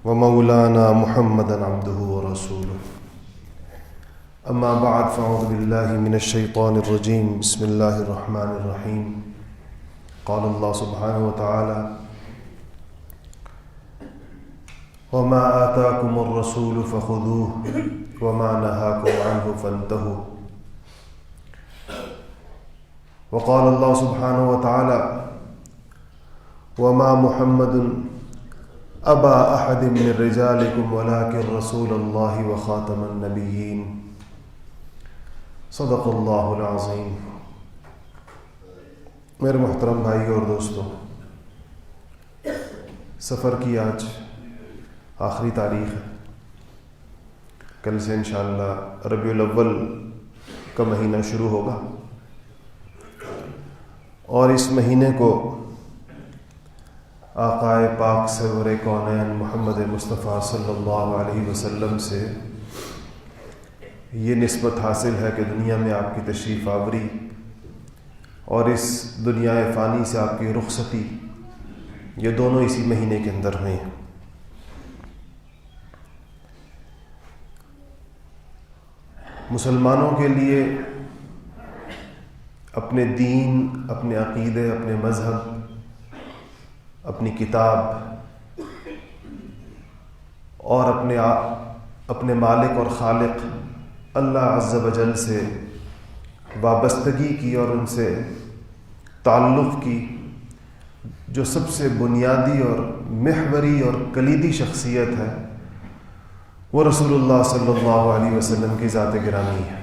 ومولانا محمدا عبده ورسوله أما بعد فأعوذ بالله من الشيطان الرجيم بسم الله الرحمن الرحيم قال الله سبحانه وتعالى وما آتاكم الرسول فخذوه وما نهاكم عنه فانتهوا وقال الله سبحانه وتعالى وما محمد أبا أحد من رجالكم ولكن رسول الله وخاتم النبيين صدق اللہ العظیم۔ میرے محترم بھائی اور دوستوں، سفر کی آج آخری تاریخ ہے۔ کل سے انشاءاللہ ربیع الاول کا مہینہ شروع ہوگا، اور اس مہینے کو آقائے پاک سرور کونین محمد مصطفیٰ صلی اللہ علیہ وسلم سے یہ نسبت حاصل ہے کہ دنیا میں آپ کی تشریف آوری اور اس دنیا فانی سے آپ کی رخصتی، یہ دونوں اسی مہینے کے اندر ہوئے ہیں۔ مسلمانوں کے لیے اپنے دین، اپنے عقیدے، اپنے مذہب، اپنی کتاب اور اپنے مالک اور خالق اللہ عز و جل سے وابستگی کی اور ان سے تعلق کی جو سب سے بنیادی اور محوری اور کلیدی شخصیت ہے، وہ رسول اللہ صلی اللہ علیہ وسلم کی ذات گرامی ہے۔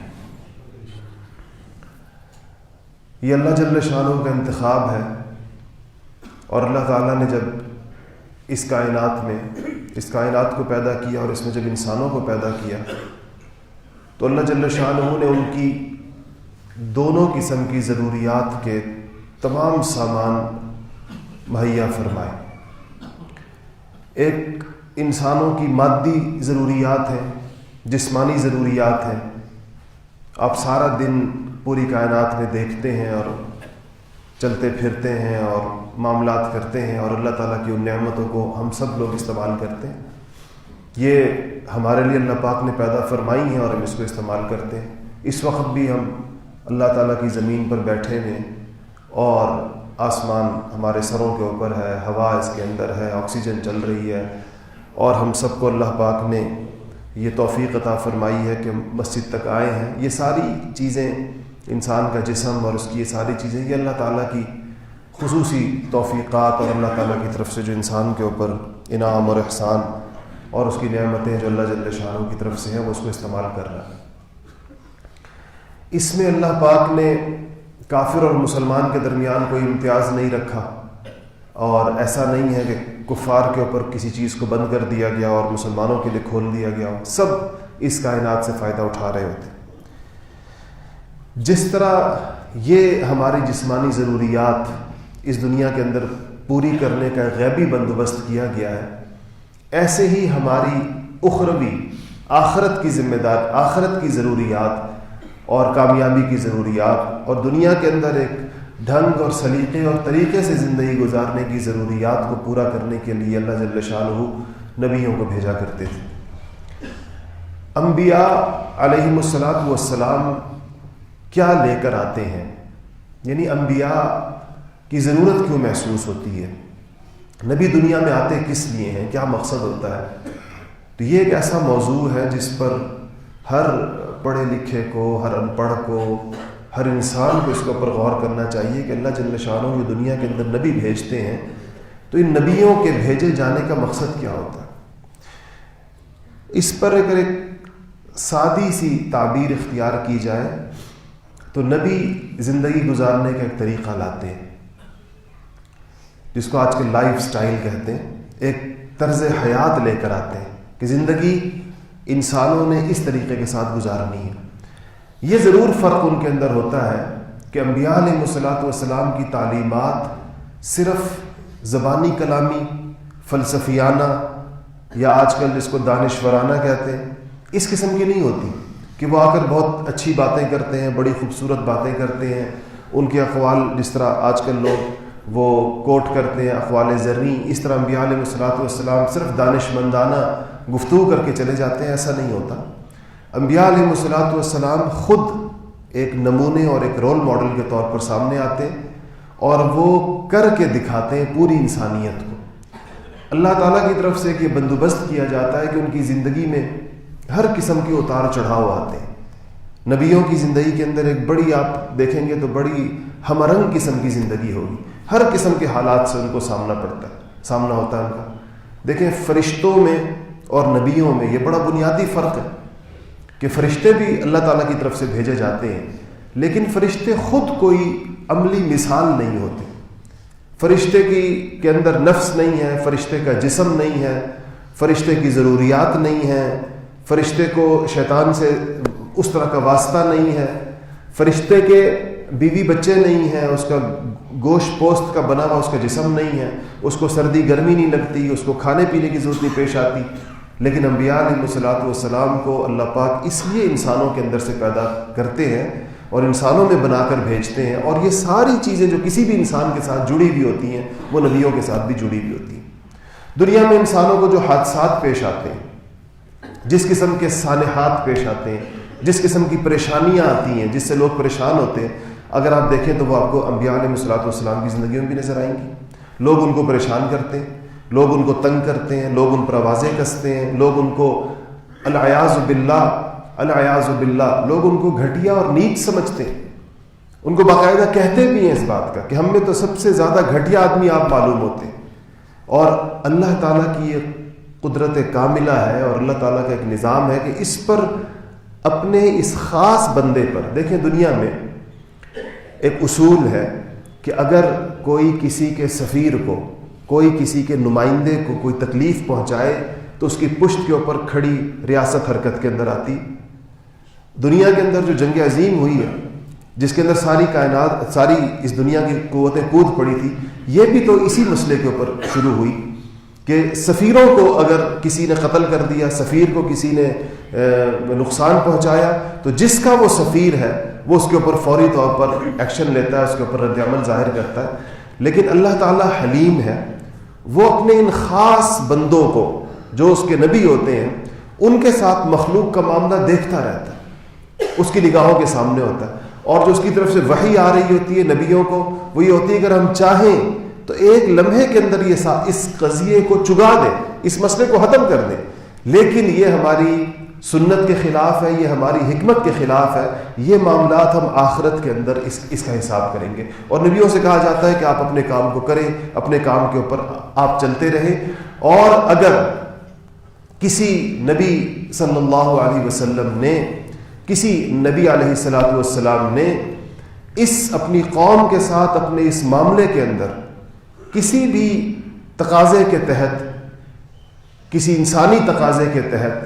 یہ اللہ جل شانہ کا انتخاب ہے، اور اللہ تعالیٰ نے جب اس کائنات کو پیدا کیا اور اس میں جب انسانوں کو پیدا کیا تو اللہ جل شانہ نے ان کی دونوں قسم کی ضروریات کے تمام سامان مہیا فرمائے۔ ایک انسانوں کی مادی ضروریات ہیں، جسمانی ضروریات ہیں۔ آپ سارا دن پوری کائنات میں دیکھتے ہیں اور چلتے پھرتے ہیں اور معاملات کرتے ہیں، اور اللہ تعالیٰ کی ان نعمتوں کو ہم سب لوگ استعمال کرتے ہیں۔ یہ ہمارے لیے اللہ پاک نے پیدا فرمائی ہیں اور ہم اس کو استعمال کرتے ہیں۔ اس وقت بھی ہم اللہ تعالیٰ کی زمین پر بیٹھے ہوئے، اور آسمان ہمارے سروں کے اوپر ہے، ہوا اس کے اندر ہے، آکسیجن چل رہی ہے، اور ہم سب کو اللہ پاک نے یہ توفیق عطا فرمائی ہے کہ مسجد تک آئے ہیں۔ یہ ساری چیزیں، انسان کا جسم اور اس کی یہ ساری چیزیں، یہ اللہ تعالیٰ کی خصوصی توفیقات اور اللہ تعالیٰ کی طرف سے جو انسان کے اوپر انعام اور احسان اور اس کی نعمتیں جو اللہ جل شانہ کی طرف سے ہیں، وہ اس کو استعمال کر رہا ہے۔ اس میں اللہ پاک نے کافر اور مسلمان کے درمیان کوئی امتیاز نہیں رکھا، اور ایسا نہیں ہے کہ کفار کے اوپر کسی چیز کو بند کر دیا گیا اور مسلمانوں کے لیے کھول دیا گیا ہو۔ سب اس کائنات سے فائدہ اٹھا رہے ہوتے۔ جس طرح یہ ہماری جسمانی ضروریات اس دنیا کے اندر پوری کرنے کا غیبی بندوبست کیا گیا ہے، ایسے ہی ہماری اخروی آخرت کی ذمہ دار، آخرت کی ضروریات اور کامیابی کی ضروریات اور دنیا کے اندر ایک ڈھنگ اور سلیقے اور طریقے سے زندگی گزارنے کی ضروریات کو پورا کرنے کے لیے اللہ جل شانہ نبیوں کو بھیجا کرتے تھے۔ انبیاء علیہم السلام کیا لے کر آتے ہیں، یعنی انبیاء کی ضرورت کیوں محسوس ہوتی ہے، نبی دنیا میں آتے کس لیے ہیں، کیا مقصد ہوتا ہے؟ تو یہ ایک ایسا موضوع ہے جس پر ہر پڑھے لکھے کو، ہر ان پڑھ کو، ہر انسان کو اس کے اوپر غور کرنا چاہیے کہ اللہ جل شانہ جو دنیا کے اندر نبی بھیجتے ہیں تو ان نبیوں کے بھیجے جانے کا مقصد کیا ہوتا ہے۔ اس پر اگر ایک سادی سی تعبیر اختیار کی جائے تو نبی زندگی گزارنے کا ایک طریقہ لاتے ہیں، جس کو آج کل لائف سٹائل کہتے ہیں۔ ایک طرز حیات لے کر آتے ہیں کہ زندگی انسانوں نے اس طریقے کے ساتھ گزارنی ہے۔ یہ ضرور فرق ان کے اندر ہوتا ہے کہ انبیاء علیہ السلام کی تعلیمات صرف زبانی کلامی، فلسفیانہ، یا آج کل جس کو دانشورانہ کہتے ہیں، اس قسم کی نہیں ہوتی کہ وہ آ کر بہت اچھی باتیں کرتے ہیں، بڑی خوبصورت باتیں کرتے ہیں۔ ان کے اقوال جس طرح آج کل لوگ وہ کوٹ کرتے ہیں اقوال زرعی، اس طرح انبیاء علیہ السلام صرف دانش مندانہ گفتگو کر کے چلے جاتے ہیں، ایسا نہیں ہوتا۔ انبیاء علیہ السلام خود ایک نمونے اور ایک رول ماڈل کے طور پر سامنے آتے ہیں اور وہ کر کے دکھاتے ہیں پوری انسانیت کو۔ اللہ تعالیٰ کی طرف سے یہ بندوبست کیا جاتا ہے کہ ان کی زندگی میں ہر قسم کے اتار چڑھاؤ آتے ہیں۔ نبیوں کی زندگی کے اندر ایک بڑی، آپ دیکھیں گے تو بڑی ہم رنگ قسم کی زندگی ہوگی، ہر قسم کے حالات سے ان کو سامنا ہوتا ہے ان کا۔ دیکھیں فرشتوں میں اور نبیوں میں یہ بڑا بنیادی فرق ہے کہ فرشتے بھی اللہ تعالیٰ کی طرف سے بھیجے جاتے ہیں، لیکن فرشتے خود کوئی عملی مثال نہیں ہوتے۔ فرشتے کے اندر نفس نہیں ہے، فرشتے کا جسم نہیں ہے، فرشتے کی ضروریات نہیں ہیں، فرشتے کو شیطان سے اس طرح کا واسطہ نہیں ہے، فرشتے کے بیوی بچے نہیں ہیں، اس کا گوشت پوست کا بنا ہوا اس کا جسم نہیں ہے، اس کو سردی گرمی نہیں لگتی، اس کو کھانے پینے کی ضرورت نہیں پیش آتی۔ لیکن انبیاء علیہ السلام کو اللہ پاک اس لیے انسانوں کے اندر سے پیدا کرتے ہیں اور انسانوں میں بنا کر بھیجتے ہیں، اور یہ ساری چیزیں جو کسی بھی انسان کے ساتھ جڑی ہوئی ہوتی ہیں وہ نبیوں کے ساتھ بھی جڑی ہوئی ہوتی ہیں۔ دنیا میں انسانوں کو جو حادثات پیش آتے ہیں، جس قسم کے سانحات پیش آتے ہیں، جس قسم کی پریشانیاں آتی ہیں، جس سے لوگ پریشان ہوتے ہیں، اگر آپ دیکھیں تو وہ آپ کو انبیاء علیہ السلام کی زندگیوں میں بھی نظر آئیں گی۔ لوگ ان کو پریشان کرتے ہیں، لوگ ان کو تنگ کرتے ہیں، لوگ ان پر آوازیں کستے ہیں، لوگ ان کو العیاذ باللہ لوگ ان کو گھٹیا اور نیچ سمجھتے ہیں، ان کو باقاعدہ کہتے بھی ہیں اس بات کا کہ ہم میں تو سب سے زیادہ گھٹیا آدمی آپ معلوم ہوتے ہیں۔ اور اللہ تعالیٰ کی یہ قدرت کاملہ ہے اور اللہ تعالیٰ کا ایک نظام ہے کہ اس پر اپنے اس خاص بندے پر، دیکھیں دنیا میں ایک اصول ہے کہ اگر کوئی کسی کے سفیر کو، کوئی کسی کے نمائندے کو کوئی تکلیف پہنچائے تو اس کی پشت کے اوپر کھڑی ریاست حرکت کے اندر آتی۔ دنیا کے اندر جو جنگ عظیم ہوئی ہے، جس کے اندر ساری کائنات، ساری اس دنیا کی قوتیں کود پڑی تھی، یہ بھی تو اسی مسئلے کے اوپر شروع ہوئی کہ سفیروں کو اگر کسی نے قتل کر دیا، سفیر کو کسی نے نقصان پہنچایا، تو جس کا وہ سفیر ہے وہ اس کے اوپر فوری طور پر ایکشن لیتا ہے، اس کے اوپر رد عمل ظاہر کرتا ہے۔ لیکن اللہ تعالیٰ حلیم ہے، وہ اپنے ان خاص بندوں کو جو اس کے نبی ہوتے ہیں، ان کے ساتھ مخلوق کا معاملہ دیکھتا رہتا ہے، اس کی نگاہوں کے سامنے ہوتا ہے، اور جو اس کی طرف سے وحی آ رہی ہوتی ہے نبیوں کو، وہ یہ ہوتی ہے اگر ہم چاہیں تو ایک لمحے کے اندر یہ اس قضیے کو چگا دیں، اس مسئلے کو ختم کر دیں، لیکن یہ ہماری سنت کے خلاف ہے، یہ ہماری حکمت کے خلاف ہے، یہ معاملات ہم آخرت کے اندر اس کا حساب کریں گے۔ اور نبیوں سے کہا جاتا ہے کہ آپ اپنے کام کو کریں، اپنے کام کے اوپر آپ چلتے رہیں، اور اگر کسی نبی صلی اللہ علیہ وسلم نے، کسی نبی علیہ السلام نے اس اپنی قوم کے ساتھ اپنے اس معاملے کے اندر کسی بھی تقاضے کے تحت، کسی انسانی تقاضے کے تحت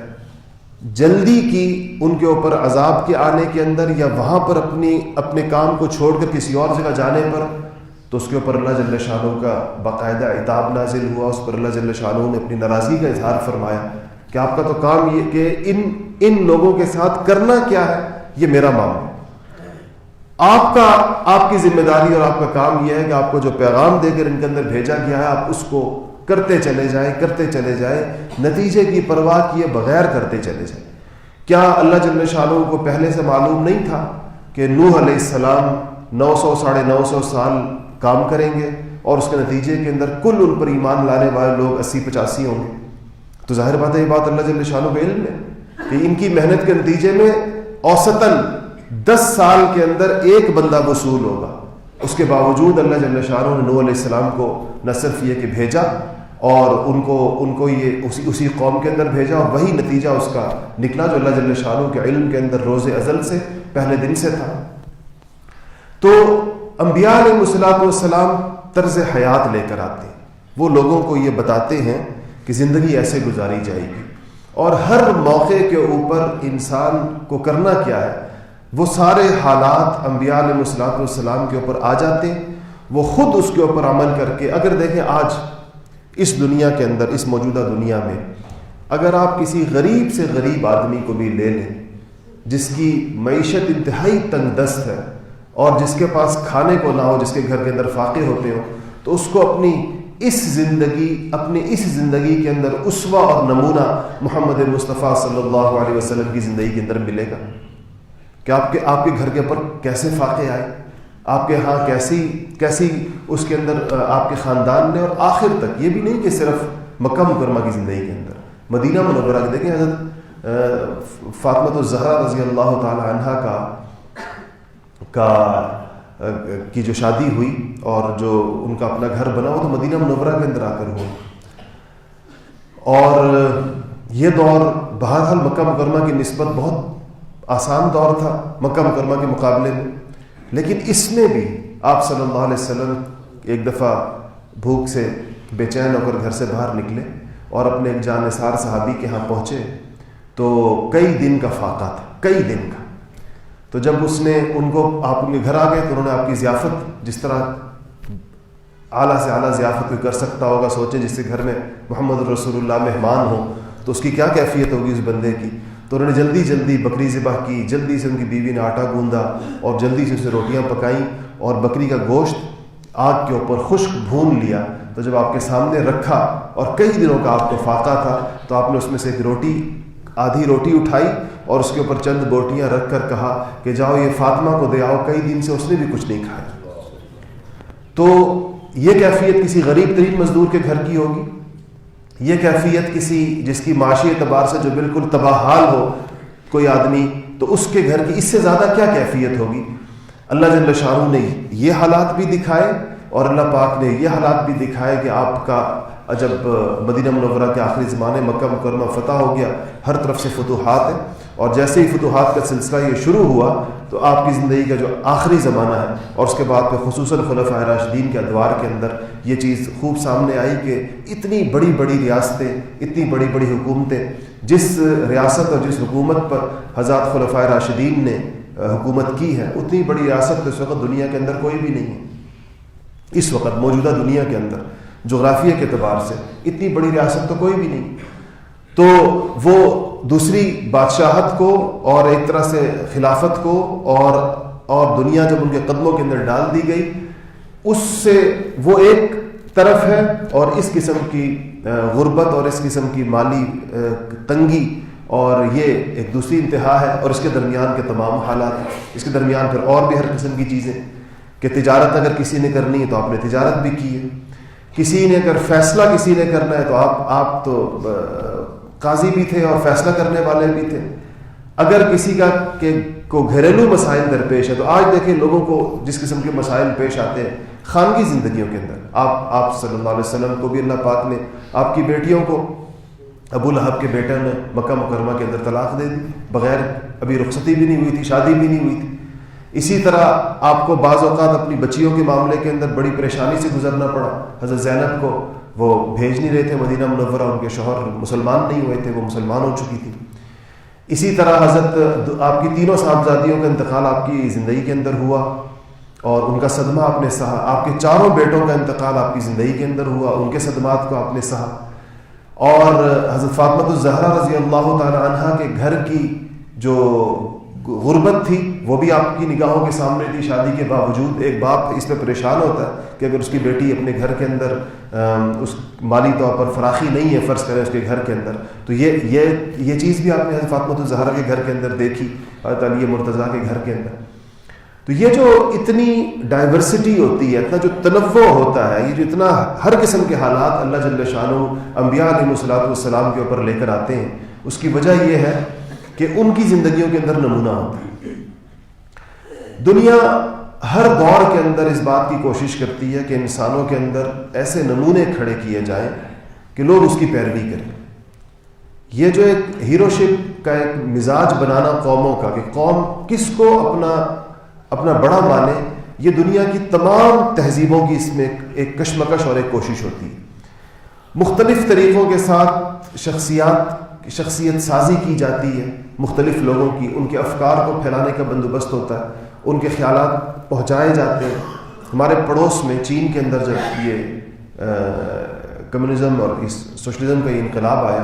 جلدی کی ان کے اوپر عذاب کے آنے کے اندر، یا وہاں پر اپنے کام کو چھوڑ کر کسی اور جگہ جانے پر، تو اس کے اوپر اللہ جل شانہ کا باقاعدہ عتاب نازل ہوا، اس پر اللہ جل شانہ نے اپنی ناراضگی کا اظہار فرمایا کہ آپ کا تو کام یہ کہ ان لوگوں کے ساتھ کرنا کیا ہے، یہ میرا معاملہ ہے، آپ کی ذمہ داری اور آپ کا کام یہ ہے کہ آپ کو جو پیغام دے کر ان کے اندر بھیجا گیا ہے آپ اس کو کرتے چلے جائیں، نتیجے کی پرواہ کیے بغیر کرتے چلے جائیں۔ کیا اللہ جل شانہ کو پہلے سے معلوم نہیں تھا کہ نوح علیہ السلام 900 ساڑھے 900 سال کام کریں گے اور اس کے نتیجے کے اندر کل ان پر ایمان لانے والے لوگ 80-85 ہوں گے؟ تو ظاہر بات ہے، یہ بات اللہ جل شانہ کا علم ہے کہ ان کی محنت کے نتیجے میں اوسطاً 10 سال کے اندر ایک بندہ وصول ہوگا۔ اس کے باوجود اللہ جل شانہ نے نوح علیہ السلام کو نہ صرف یہ کہ بھیجا اور ان کو یہ اسی قوم کے اندر بھیجا، اور وہی نتیجہ اس کا نکلا جو اللہ جل شانہ کے علم کے اندر روز ازل سے پہلے دن سے تھا۔ تو انبیاء علیہ السلام طرز حیات لے کر آتے ہیں، وہ لوگوں کو یہ بتاتے ہیں کہ زندگی ایسے گزاری جائے گی، اور ہر موقع کے اوپر انسان کو کرنا کیا ہے، وہ سارے حالات انبیاء علیہ السلام کے اوپر آ جاتے ہیں، وہ خود اس کے اوپر عمل کر کے۔ اگر دیکھیں آج اس دنیا کے اندر، اس موجودہ دنیا میں، اگر آپ کسی غریب سے غریب آدمی کو بھی لے لیں جس کی معیشت انتہائی تنگ دست ہے اور جس کے پاس کھانے کو نہ ہو، جس کے گھر کے اندر فاقے ہوتے ہوں، تو اس کو اپنی اس زندگی کے اندر اسوہ اور نمونہ محمد مصطفیٰ صلی اللہ علیہ وسلم کی زندگی کے اندر ملے گا کہ آپ کے گھر کے اوپر کیسے فاقے آئے، آپ کے ہاں کیسی اس کے اندر آپ کے خاندان نے، اور آخر تک یہ بھی نہیں کہ صرف مکہ مکرمہ کی زندگی کے اندر، مدینہ منورہ کے دیکھیں حضرت فاطمہ الزہرا رضی اللہ تعالی عنہا کی جو شادی ہوئی اور جو ان کا اپنا گھر بنا، وہ تو مدینہ منورہ کے اندر آ کر ہوا، اور یہ دور بہرحال مکہ مکرمہ کی نسبت بہت آسان دور تھا مکہ مکرمہ کے مقابلے میں، لیکن اس میں بھی آپ صلی اللہ علیہ وسلم ایک دفعہ بھوک سے بے چین ہو کر گھر سے باہر نکلے اور اپنے ایک جانثار صحابی کے ہاں پہنچے تو کئی دن کا فاقہ تھا، کئی دن کا۔ تو جب اس نے آپ ان کے گھر آ گئے تو انہوں نے آپ کی ضیافت، جس طرح اعلیٰ سے اعلیٰ ضیافت کوئی کر سکتا ہوگا، سوچیں جس کے گھر میں محمد رسول اللہ مہمان ہو تو اس کی کیا کیفیت ہوگی اس بندے کی۔ تو انہوں نے جلدی بکری ذبح کی، جلدی سے ان کی بیوی نے آٹا گوندا اور جلدی سے اسے روٹیاں پکائیں اور بکری کا گوشت آگ کے اوپر خشک بھون لیا۔ تو جب آپ کے سامنے رکھا اور کئی دنوں کا آپ کو فاقہ تھا تو آپ نے اس میں سے ایک آدھی روٹی اٹھائی اور اس کے اوپر چند بوٹیاں رکھ کر کہا کہ جاؤ یہ فاطمہ کو دے آؤ، کئی دن سے اس نے بھی کچھ نہیں کھایا۔ تو یہ کیفیت کسی غریب ترین مزدور کے گھر کی ہوگی، یہ کیفیت کسی جس کی معاشی اعتبار سے جو بالکل تباہ حال ہو کوئی آدمی، تو اس کے گھر کی اس سے زیادہ کیا کیفیت ہوگی۔ اللہ جل شانہ نے یہ حالات بھی دکھائے اور اللہ پاک نے یہ حالات بھی دکھائے کہ آپ کا جب مدینہ منورہ کے آخری زمانے مکہ مکرمہ فتح ہو گیا، ہر طرف سے فتوحات ہیں، اور جیسے ہی فتوحات کا سلسلہ یہ شروع ہوا تو آپ کی زندگی کا جو آخری زمانہ ہے اور اس کے بعد پہ خصوصاً خلفائے راشدین کے ادوار کے اندر یہ چیز خوب سامنے آئی کہ اتنی بڑی بڑی ریاستیں، اتنی بڑی بڑی حکومتیں، جس ریاست اور جس حکومت پر حضرات خلفائے راشدین نے حکومت کی ہے، اتنی بڑی ریاست اس وقت دنیا کے اندر کوئی بھی نہیں ہے۔ اس وقت موجودہ دنیا کے اندر جغرافیہ کے اعتبار سے اتنی بڑی ریاست تو کوئی بھی نہیں، تو وہ دوسری بادشاہت کو اور ایک طرح سے خلافت کو اور دنیا جب ان کے قدموں کے اندر ڈال دی گئی، اس سے وہ ایک طرف ہے، اور اس قسم کی غربت اور اس قسم کی مالی تنگی اور یہ ایک دوسری انتہا ہے، اور اس کے درمیان کے تمام حالات، اس کے درمیان پھر اور بھی ہر قسم کی چیزیں کہ تجارت اگر کسی نے کرنی ہے تو آپ نے تجارت بھی کی ہے، کسی نے اگر فیصلہ کسی نے کرنا ہے تو آپ تو قاضی بھی تھے اور فیصلہ کرنے والے بھی تھے، اگر کسی کو گھریلو مسائل درپیش ہے تو آج دیکھیں لوگوں کو جس قسم کے مسائل پیش آتے ہیں خانگی زندگیوں کے اندر۔ آپ صلی اللہ علیہ وسلم کو بھی اللہ پاک نے آپ کی بیٹیوں کو، ابو لہب کے بیٹے نے مکہ مکرمہ کے اندر طلاق دے دی، بغیر ابھی رخصتی بھی نہیں ہوئی تھی، شادی بھی نہیں ہوئی تھی۔ اسی طرح آپ کو بعض اوقات اپنی بچیوں کے معاملے کے اندر بڑی پریشانی سے گزرنا پڑا۔ حضرت زینب کو وہ بھیج نہیں رہے تھے مدینہ منورہ، ان کے شوہر مسلمان نہیں ہوئے تھے، وہ مسلمان ہو چکی تھی۔ اسی طرح حضرت آپ کی تینوں صاحبزادیوں کا انتقال آپ کی زندگی کے اندر ہوا اور ان کا صدمہ آپ نے سہا، آپ کے چاروں بیٹوں کا انتقال آپ کی زندگی کے اندر ہوا، ان کے صدمات کو آپ نے سہا، اور حضرت فاطمہ الزہرا رضی اللہ تعالی عنہا کے گھر کی جو غربت تھی وہ بھی آپ کی نگاہوں کے سامنے تھی۔ شادی کے باوجود ایک باپ اس پہ پریشان ہوتا ہے کہ اگر اس کی بیٹی اپنے گھر کے اندر اس مالی طور پر فراخی نہیں ہے، فرض کریں اس کے گھر کے اندر، تو یہ چیز بھی آپ نے حضرت فاطمہ الزہرا کے گھر کے اندر دیکھی، حضرت علی مرتضیٰ کے گھر کے اندر۔ تو یہ جو اتنی ڈائیورسٹی ہوتی ہے، اتنا جو تنوع ہوتا ہے، یہ جو اتنا ہر قسم کے حالات اللہ جل شانہ انبیاء علیہ الصلوۃ والسلام کے اوپر لے کر آتے ہیں، اس کی وجہ یہ ہے کہ ان کی زندگیوں کے اندر نمونہ ہوتا ہے۔ دنیا ہر دور کے اندر اس بات کی کوشش کرتی ہے کہ انسانوں کے اندر ایسے نمونے کھڑے کیے جائیں کہ لوگ اس کی پیروی کریں۔ یہ جو ایک ہیرو شپ کا ایک مزاج بنانا قوموں کا کہ قوم کس کو اپنا بڑا مانے، یہ دنیا کی تمام تہذیبوں کی اس میں ایک کشمکش اور ایک کوشش ہوتی ہے۔ مختلف طریقوں کے ساتھ شخصیت سازی کی جاتی ہے مختلف لوگوں کی، ان کے افکار کو پھیلانے کا بندوبست ہوتا ہے، ان کے خیالات پہنچائے جاتے ہیں۔ ہمارے پڑوس میں چین کے اندر جب یہ کمیونزم اور اس سوشلزم کا یہ انقلاب آیا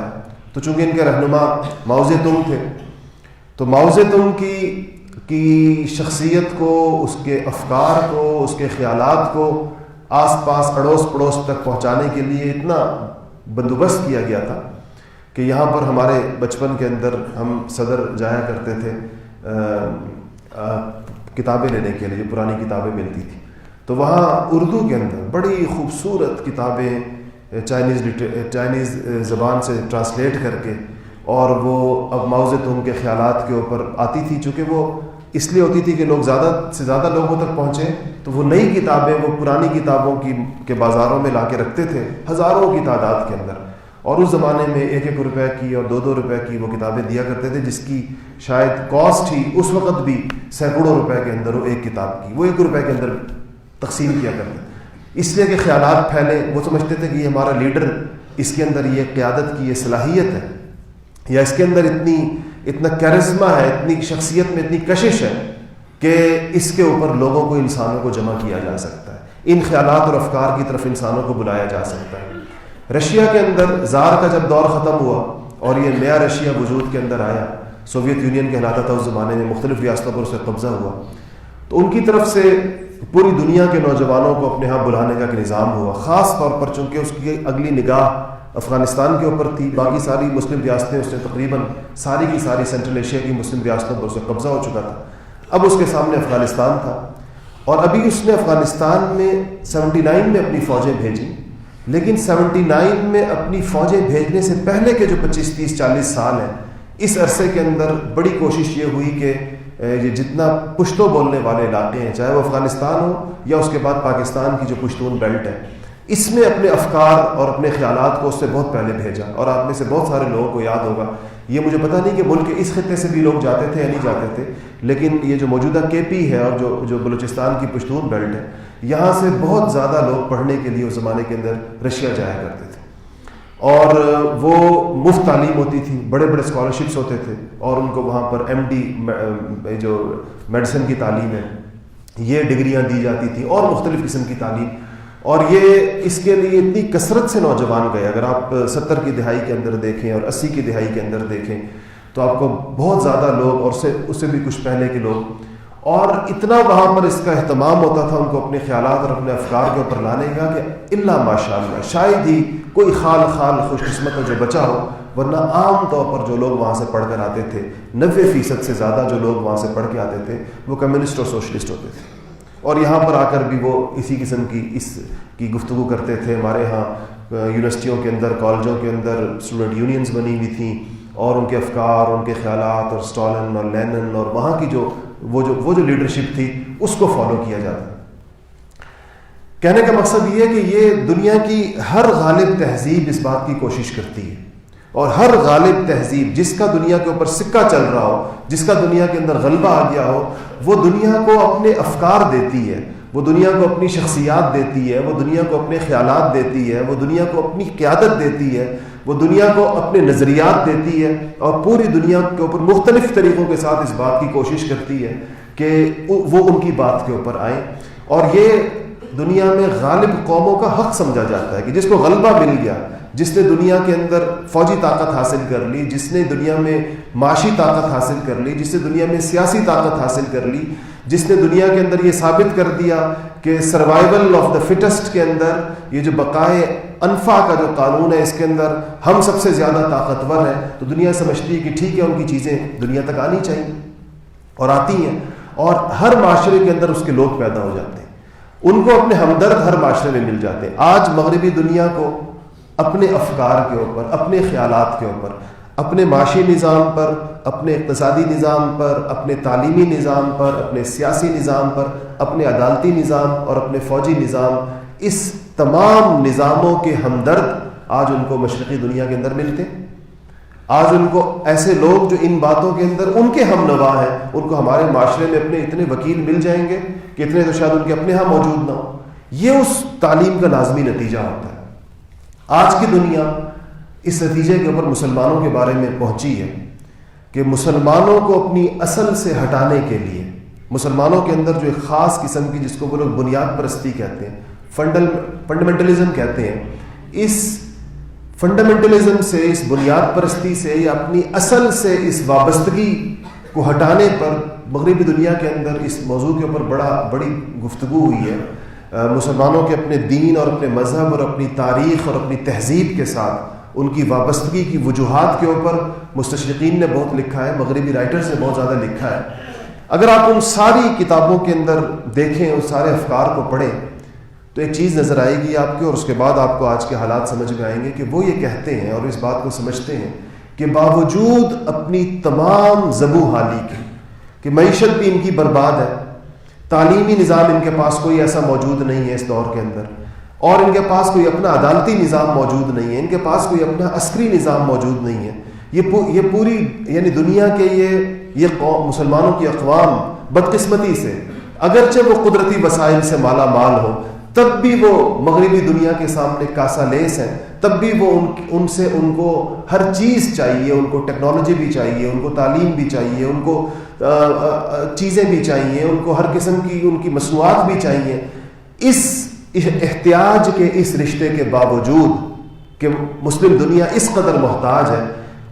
تو چونکہ ان کے رہنما ماؤ زے تونگ تھے، تو ماؤ زے تونگ کی شخصیت کو، اس کے افکار کو، اس کے خیالات کو آس پاس اڑوس پڑوس تک پہنچانے کے لیے اتنا بندوبست کیا گیا تھا کہ یہاں پر ہمارے بچپن کے اندر ہم صدر جایا کرتے تھے کتابیں لینے کے لیے، پرانی کتابیں ملتی تھیں، تو وہاں اردو کے اندر بڑی خوبصورت کتابیں چائنیز زبان سے ٹرانسلیٹ کر کے، اور وہ اب ماؤ زیدونگ کے خیالات کے اوپر آتی تھی، چونکہ وہ اس لیے ہوتی تھی کہ لوگ زیادہ سے زیادہ لوگوں تک پہنچیں، تو وہ نئی کتابیں وہ پرانی کتابوں کے بازاروں میں لا کے رکھتے تھے ہزاروں کی تعداد کے اندر، اور اس زمانے میں 1-1 روپے کی اور 2-2 روپے کی وہ کتابیں دیا کرتے تھے، جس کی شاید کاسٹ ہی اس وقت بھی سینکڑوں روپے کے اندر وہ ایک کتاب کی وہ 1 روپے کے اندر تقسیم کیا کرتے، اس لیے کہ خیالات پھیلے۔ وہ سمجھتے تھے کہ یہ ہمارا لیڈر، اس کے اندر یہ قیادت کی یہ صلاحیت ہے، یا اس کے اندر اتنا کیرزما ہے، اتنی شخصیت میں اتنی کشش ہے کہ اس کے اوپر لوگوں کو، انسانوں کو جمع کیا جا سکتا ہے، ان خیالات اور افکار کی طرف انسانوں کو بلایا جا سکتا ہے۔ رشیا کے اندر زار کا جب دور ختم ہوا اور یہ نیا رشیا وجود کے اندر آیا، سوویت یونین کہلاتا تھا اس زمانے میں، مختلف ریاستوں پر اس سے قبضہ ہوا، تو ان کی طرف سے پوری دنیا کے نوجوانوں کو اپنے ہاں بلانے کا ایک نظام ہوا، خاص طور پر چونکہ اس کی اگلی نگاہ افغانستان کے اوپر تھی، باقی ساری مسلم ریاستیں، اس نے تقریباً ساری کی ساری سینٹرل ایشیا کی مسلم ریاستوں پر اسے قبضہ ہو چکا تھا، اب اس کے سامنے افغانستان تھا، اور ابھی اس نے افغانستان میں 79 میں اپنی فوجیں بھیجیں، لیکن 79 میں اپنی فوجیں بھیجنے سے پہلے کے جو 25 30 40 سال ہیں، اس عرصے کے اندر بڑی کوشش یہ ہوئی کہ یہ جتنا پشتو بولنے والے علاقے ہیں، چاہے وہ افغانستان ہو یا اس کے بعد پاکستان کی جو پشتون بیلٹ ہے، اس میں اپنے افکار اور اپنے خیالات کو اس سے بہت پہلے بھیجا، اور آپ میں سے بہت سارے لوگوں کو یاد ہوگا، یہ مجھے پتہ نہیں کہ ملک کے اس خطے سے بھی لوگ جاتے تھے یا نہیں جاتے تھے، لیکن یہ جو موجودہ کے پی ہے اور جو بلوچستان کی پشتون بیلٹ ہے، یہاں سے بہت زیادہ لوگ پڑھنے کے لیے اس زمانے کے اندر رشیا جایا کرتے تھے، اور وہ مفت تعلیم ہوتی تھی، بڑے بڑے اسکالرشپس ہوتے تھے، اور ان کو وہاں پر MD جو میڈیسن کی تعلیم ہے یہ ڈگریاں دی جاتی تھیں، اور مختلف قسم کی تعلیم، اور یہ اس کے لیے اتنی کثرت سے نوجوان گئے، اگر آپ 70 کی دہائی کے اندر دیکھیں اور 80 کی دہائی کے اندر دیکھیں تو آپ کو بہت زیادہ لوگ، اور اس سے بھی کچھ پہلے کے لوگ، اور اتنا وہاں پر اس کا اہتمام ہوتا تھا ان کو اپنے خیالات اور اپنے افکار کے اوپر لانے کا کہ اللہ ماشاء اللہ، شاید ہی کوئی خال خوش قسمت ہے جو بچا ہو، ورنہ عام طور پر جو لوگ وہاں سے پڑھ کر آتے تھے 90% سے زیادہ جو لوگ وہاں سے پڑھ کے آتے تھے وہ کمیونسٹ اور سوشلسٹ ہوتے تھے، اور یہاں پر آ کر بھی وہ اسی قسم کی گفتگو کرتے تھے۔ ہمارے ہاں یونیورسٹیوں کے اندر، کالجوں کے اندر اسٹوڈنٹ یونینز بنی ہوئی تھیں، اور ان کے افکار، ان کے خیالات، اور اسٹالن اور لینن اور وہاں کی وہ جو لیڈرشپ تھی اس کو فالو کیا جاتا۔ کہنے کا مقصد یہ ہے کہ یہ دنیا کی ہر غالب تہذیب اس بات کی کوشش کرتی ہے، اور ہر غالب تہذیب جس کا دنیا کے اوپر سکہ چل رہا ہو، جس کا دنیا کے اندر غلبہ آ گیا ہو، وہ دنیا کو اپنے افکار دیتی ہے، وہ دنیا کو اپنی شخصیات دیتی ہے، وہ دنیا کو اپنے خیالات دیتی ہے، وہ دنیا کو اپنی قیادت دیتی ہے، وہ دنیا کو اپنے نظریات دیتی ہے، اور پوری دنیا کے اوپر مختلف طریقوں کے ساتھ اس بات کی کوشش کرتی ہے کہ وہ ان کی بات کے اوپر آئیں، اور یہ دنیا میں غالب قوموں کا حق سمجھا جاتا ہے کہ جس کو غلبہ مل گیا، جس نے دنیا کے اندر فوجی طاقت حاصل کر لی، جس نے دنیا میں معاشی طاقت حاصل کر لی، جس نے دنیا میں سیاسی طاقت حاصل کر لی، جس نے دنیا کے اندر یہ ثابت کر دیا کہ سروائیول آف دا فٹسٹ کے اندر یہ جو بقائے انفع کا جو قانون ہے اس کے اندر ہم سب سے زیادہ طاقتور ہیں، تو دنیا سمجھتی ہے کہ ٹھیک ہے ان کی چیزیں دنیا تک آنی چاہیے، اور آتی ہیں، اور ہر معاشرے کے اندر اس کے لوگ پیدا ہو جاتے ہیں، ان کو اپنے ہمدرد ہر معاشرے میں مل جاتے ہیں۔ آج مغربی دنیا کو اپنے افکار کے اوپر، اپنے خیالات کے اوپر، اپنے معاشی نظام پر، اپنے اقتصادی نظام پر، اپنے تعلیمی نظام پر، اپنے سیاسی نظام پر، اپنے عدالتی نظام اور اپنے فوجی نظام، اس تمام نظاموں کے ہمدرد آج ان کو مشرقی دنیا کے اندر ملتے ہیں۔ آج ان کو ایسے لوگ جو ان باتوں کے اندر ان کے ہم نوا ہیں، ان کو ہمارے معاشرے میں اپنے اتنے وکیل مل جائیں گے کہ اتنے تو شاید ان کے اپنے ہاں موجود نہ ہو۔ یہ اس تعلیم کا لازمی نتیجہ ہوتا ہے۔ آج کی دنیا اس نتیجے کے اوپر مسلمانوں کے بارے میں پہنچی ہے کہ مسلمانوں کو اپنی اصل سے ہٹانے کے لیے، مسلمانوں کے اندر جو ایک خاص قسم کی، جس کو وہ لوگ بنیاد پرستی کہتے ہیں، فنڈامنٹلزم کہتے ہیں، اس فنڈامنٹلزم سے، اس بنیاد پرستی سے، یا اپنی اصل سے اس وابستگی کو ہٹانے پر مغربی دنیا کے اندر اس موضوع کے اوپر بڑی گفتگو ہوئی ہے مسلمانوں کے اپنے دین اور اپنے مذہب اور اپنی تاریخ اور اپنی تہذیب کے ساتھ ان کی وابستگی کی وجوہات کے اوپر مستشرقین نے بہت لکھا ہے، مغربی رائٹرز نے بہت زیادہ لکھا ہے. اگر آپ ان ساری کتابوں کے اندر دیکھیں، ان سارے افکار کو پڑھیں تو ایک چیز نظر آئے گی آپ کی، اور اس کے بعد آپ کو آج کے حالات سمجھ میں آئیں گے کہ وہ یہ کہتے ہیں اور اس بات کو سمجھتے ہیں کہ باوجود اپنی تمام زبوں حالی کے کہ معیشت بھی ان کی برباد ہے، تعلیمی نظام ان کے پاس کوئی ایسا موجود نہیں ہے اس دور کے اندر، اور ان کے پاس کوئی اپنا عدالتی نظام موجود نہیں ہے، ان کے پاس کوئی اپنا عسکری نظام موجود نہیں ہے. یہ پوری یعنی دنیا کے یہ قوم مسلمانوں کی اقوام بدقسمتی سے اگرچہ وہ قدرتی وسائل سے مالا مال ہو تب بھی وہ مغربی دنیا کے سامنے کاسا لیس ہیں، تب بھی وہ ان کو ہر چیز چاہیے، ان کو ٹیکنالوجی بھی چاہیے، ان کو تعلیم بھی چاہیے، ان کو چیزیں بھی چاہیے، ان کو ہر قسم کی ان کی مصنوعات بھی چاہیے. اس احتیاج کے اس رشتے کے باوجود کہ مسلم دنیا اس قدر محتاج ہے،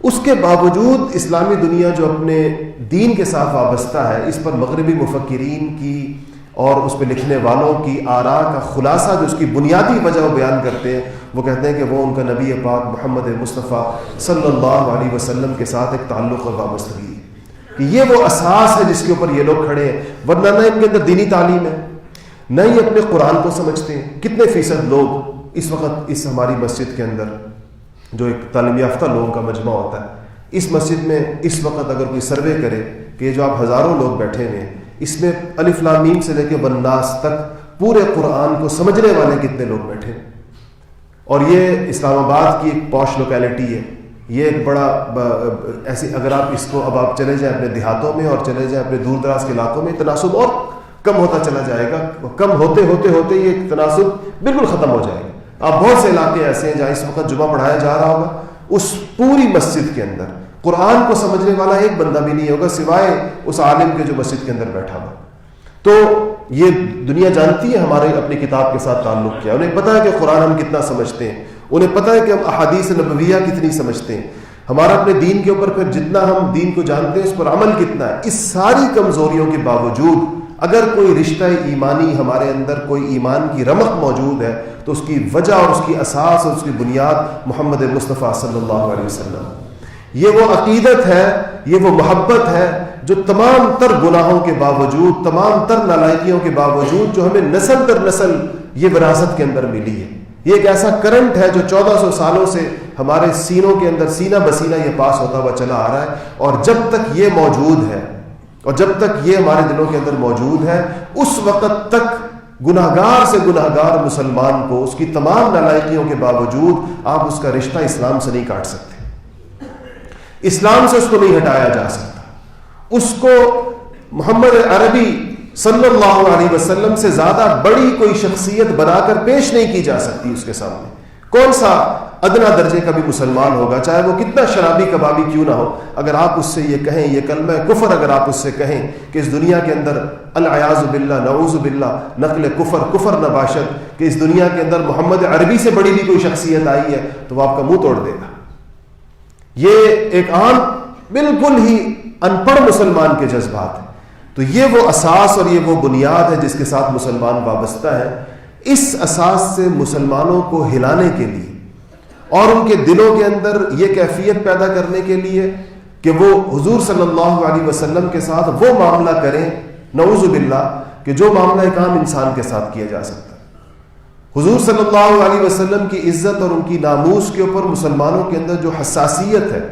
اس کے باوجود اسلامی دنیا جو اپنے دین کے ساتھ وابستہ ہے، اس پر مغربی مفکرین کی اور اس پہ لکھنے والوں کی آراء کا خلاصہ جو اس کی بنیادی وجہ وہ بیان کرتے ہیں، وہ کہتے ہیں کہ وہ ان کا نبی پاک محمد مصطفیٰ صلی اللہ علیہ وسلم کے ساتھ ایک تعلق اور وابستگی ہے، کہ یہ وہ اساس ہے جس کے اوپر یہ لوگ کھڑے ہیں. ورنہ نہ ان کے اندر دینی تعلیم ہے، نہ ہی اپنے قرآن کو سمجھتے ہیں. کتنے فیصد لوگ اس وقت اس ہماری مسجد کے اندر جو ایک تعلیم یافتہ لوگوں کا مجمع ہوتا ہے، اس مسجد میں اس وقت اگر کوئی سروے کرے کہ یہ جو آپ ہزاروں لوگ بیٹھے ہوئے ہیں، اس میں الف لام میم سے لے کے والناس تک پورے قرآن کو سمجھنے والے کتنے لوگ بیٹھے ہیں؟ اور یہ اسلام آباد کی ایک پوش لوکیلٹی ہے، یہ ایک بڑا ایسی اگر آپ اس کو اب آپ چلے جائیں اپنے دیہاتوں میں اور چلے جائیں اپنے دور دراز کے علاقوں میں، تناسب اور کم ہوتا چلا جائے گا، کم ہوتے ہوتے ہوتے یہ تناسب بالکل ختم ہو جائے گا. آپ بہت سے علاقے ایسے ہیں جہاں اس وقت جمعہ پڑھایا جا رہا ہوگا، اس پوری مسجد کے اندر قرآن کو سمجھنے والا ایک بندہ بھی نہیں ہوگا سوائے اس عالم کے جو مسجد کے اندر بیٹھا ہوا. تو یہ دنیا جانتی ہے ہمارے اپنی کتاب کے ساتھ تعلق کیا، انہیں پتہ ہے کہ قرآن ہم کتنا سمجھتے ہیں، انہیں پتہ ہے کہ ہم احادیث نبویہ کتنی سمجھتے ہیں، ہمارا اپنے دین کے اوپر پھر جتنا ہم دین کو جانتے ہیں اس پر عمل کتنا ہے. اس ساری کمزوریوں کے باوجود اگر کوئی رشتہ ایمانی ہمارے اندر، کوئی ایمان کی رمق موجود ہے تو اس کی وجہ اور اس کی اساس اور اس کی بنیاد محمد مصطفیٰ صلی اللہ علیہ وسلم. یہ وہ عقیدت ہے، یہ وہ محبت ہے جو تمام تر گناہوں کے باوجود، تمام تر نالائکیوں کے باوجود جو ہمیں نسل در نسل یہ وراثت کے اندر ملی ہے. یہ ایک ایسا کرنٹ ہے جو 1400 سالوں سے ہمارے سینوں کے اندر سینہ بسینہ یہ پاس ہوتا ہوا چلا آ رہا ہے، اور جب تک یہ موجود ہے اور جب تک یہ ہمارے دلوں کے اندر موجود ہے، اس وقت تک گناہگار سے گناہگار مسلمان کو اس کی تمام نالائکیوں کے باوجود آپ اس کا رشتہ اسلام سے نہیں کاٹ سکتے، اسلام سے اس کو نہیں ہٹایا جا سکتا. اس کو محمد عربی صلی اللہ علیہ وسلم سے زیادہ بڑی کوئی شخصیت بنا کر پیش نہیں کی جا سکتی اس کے سامنے. کون سا ادنا درجے کا بھی مسلمان ہوگا، چاہے وہ کتنا شرابی کبابی کیوں نہ ہو، اگر آپ اس سے یہ کہیں، یہ کلمہ کفر اگر آپ اس سے کہیں کہ اس دنیا کے اندر العیاذ باللہ نعوذ باللہ نقل کفر نباشت، کہ اس دنیا کے اندر محمد عربی سے بڑی بھی کوئی شخصیت آئی ہے، تو وہ آپ کا منہ توڑ دے گا. یہ ایک عام بالکل ہی ان پڑھ مسلمان کے جذبات ہیں. تو یہ وہ اساس اور یہ وہ بنیاد ہے جس کے ساتھ مسلمان وابستہ ہے. اس اساس سے مسلمانوں کو ہلانے کے لیے اور ان کے دلوں کے اندر یہ کیفیت پیدا کرنے کے لیے کہ وہ حضور صلی اللہ علیہ وسلم کے ساتھ وہ معاملہ کریں، نعوذ باللہ، کہ جو معاملہ ایک عام انسان کے ساتھ کیا جا سکتا ہے. حضور صلی اللہ علیہ وسلم کی عزت اور ان کی ناموس کے اوپر مسلمانوں کے اندر جو حساسیت ہے،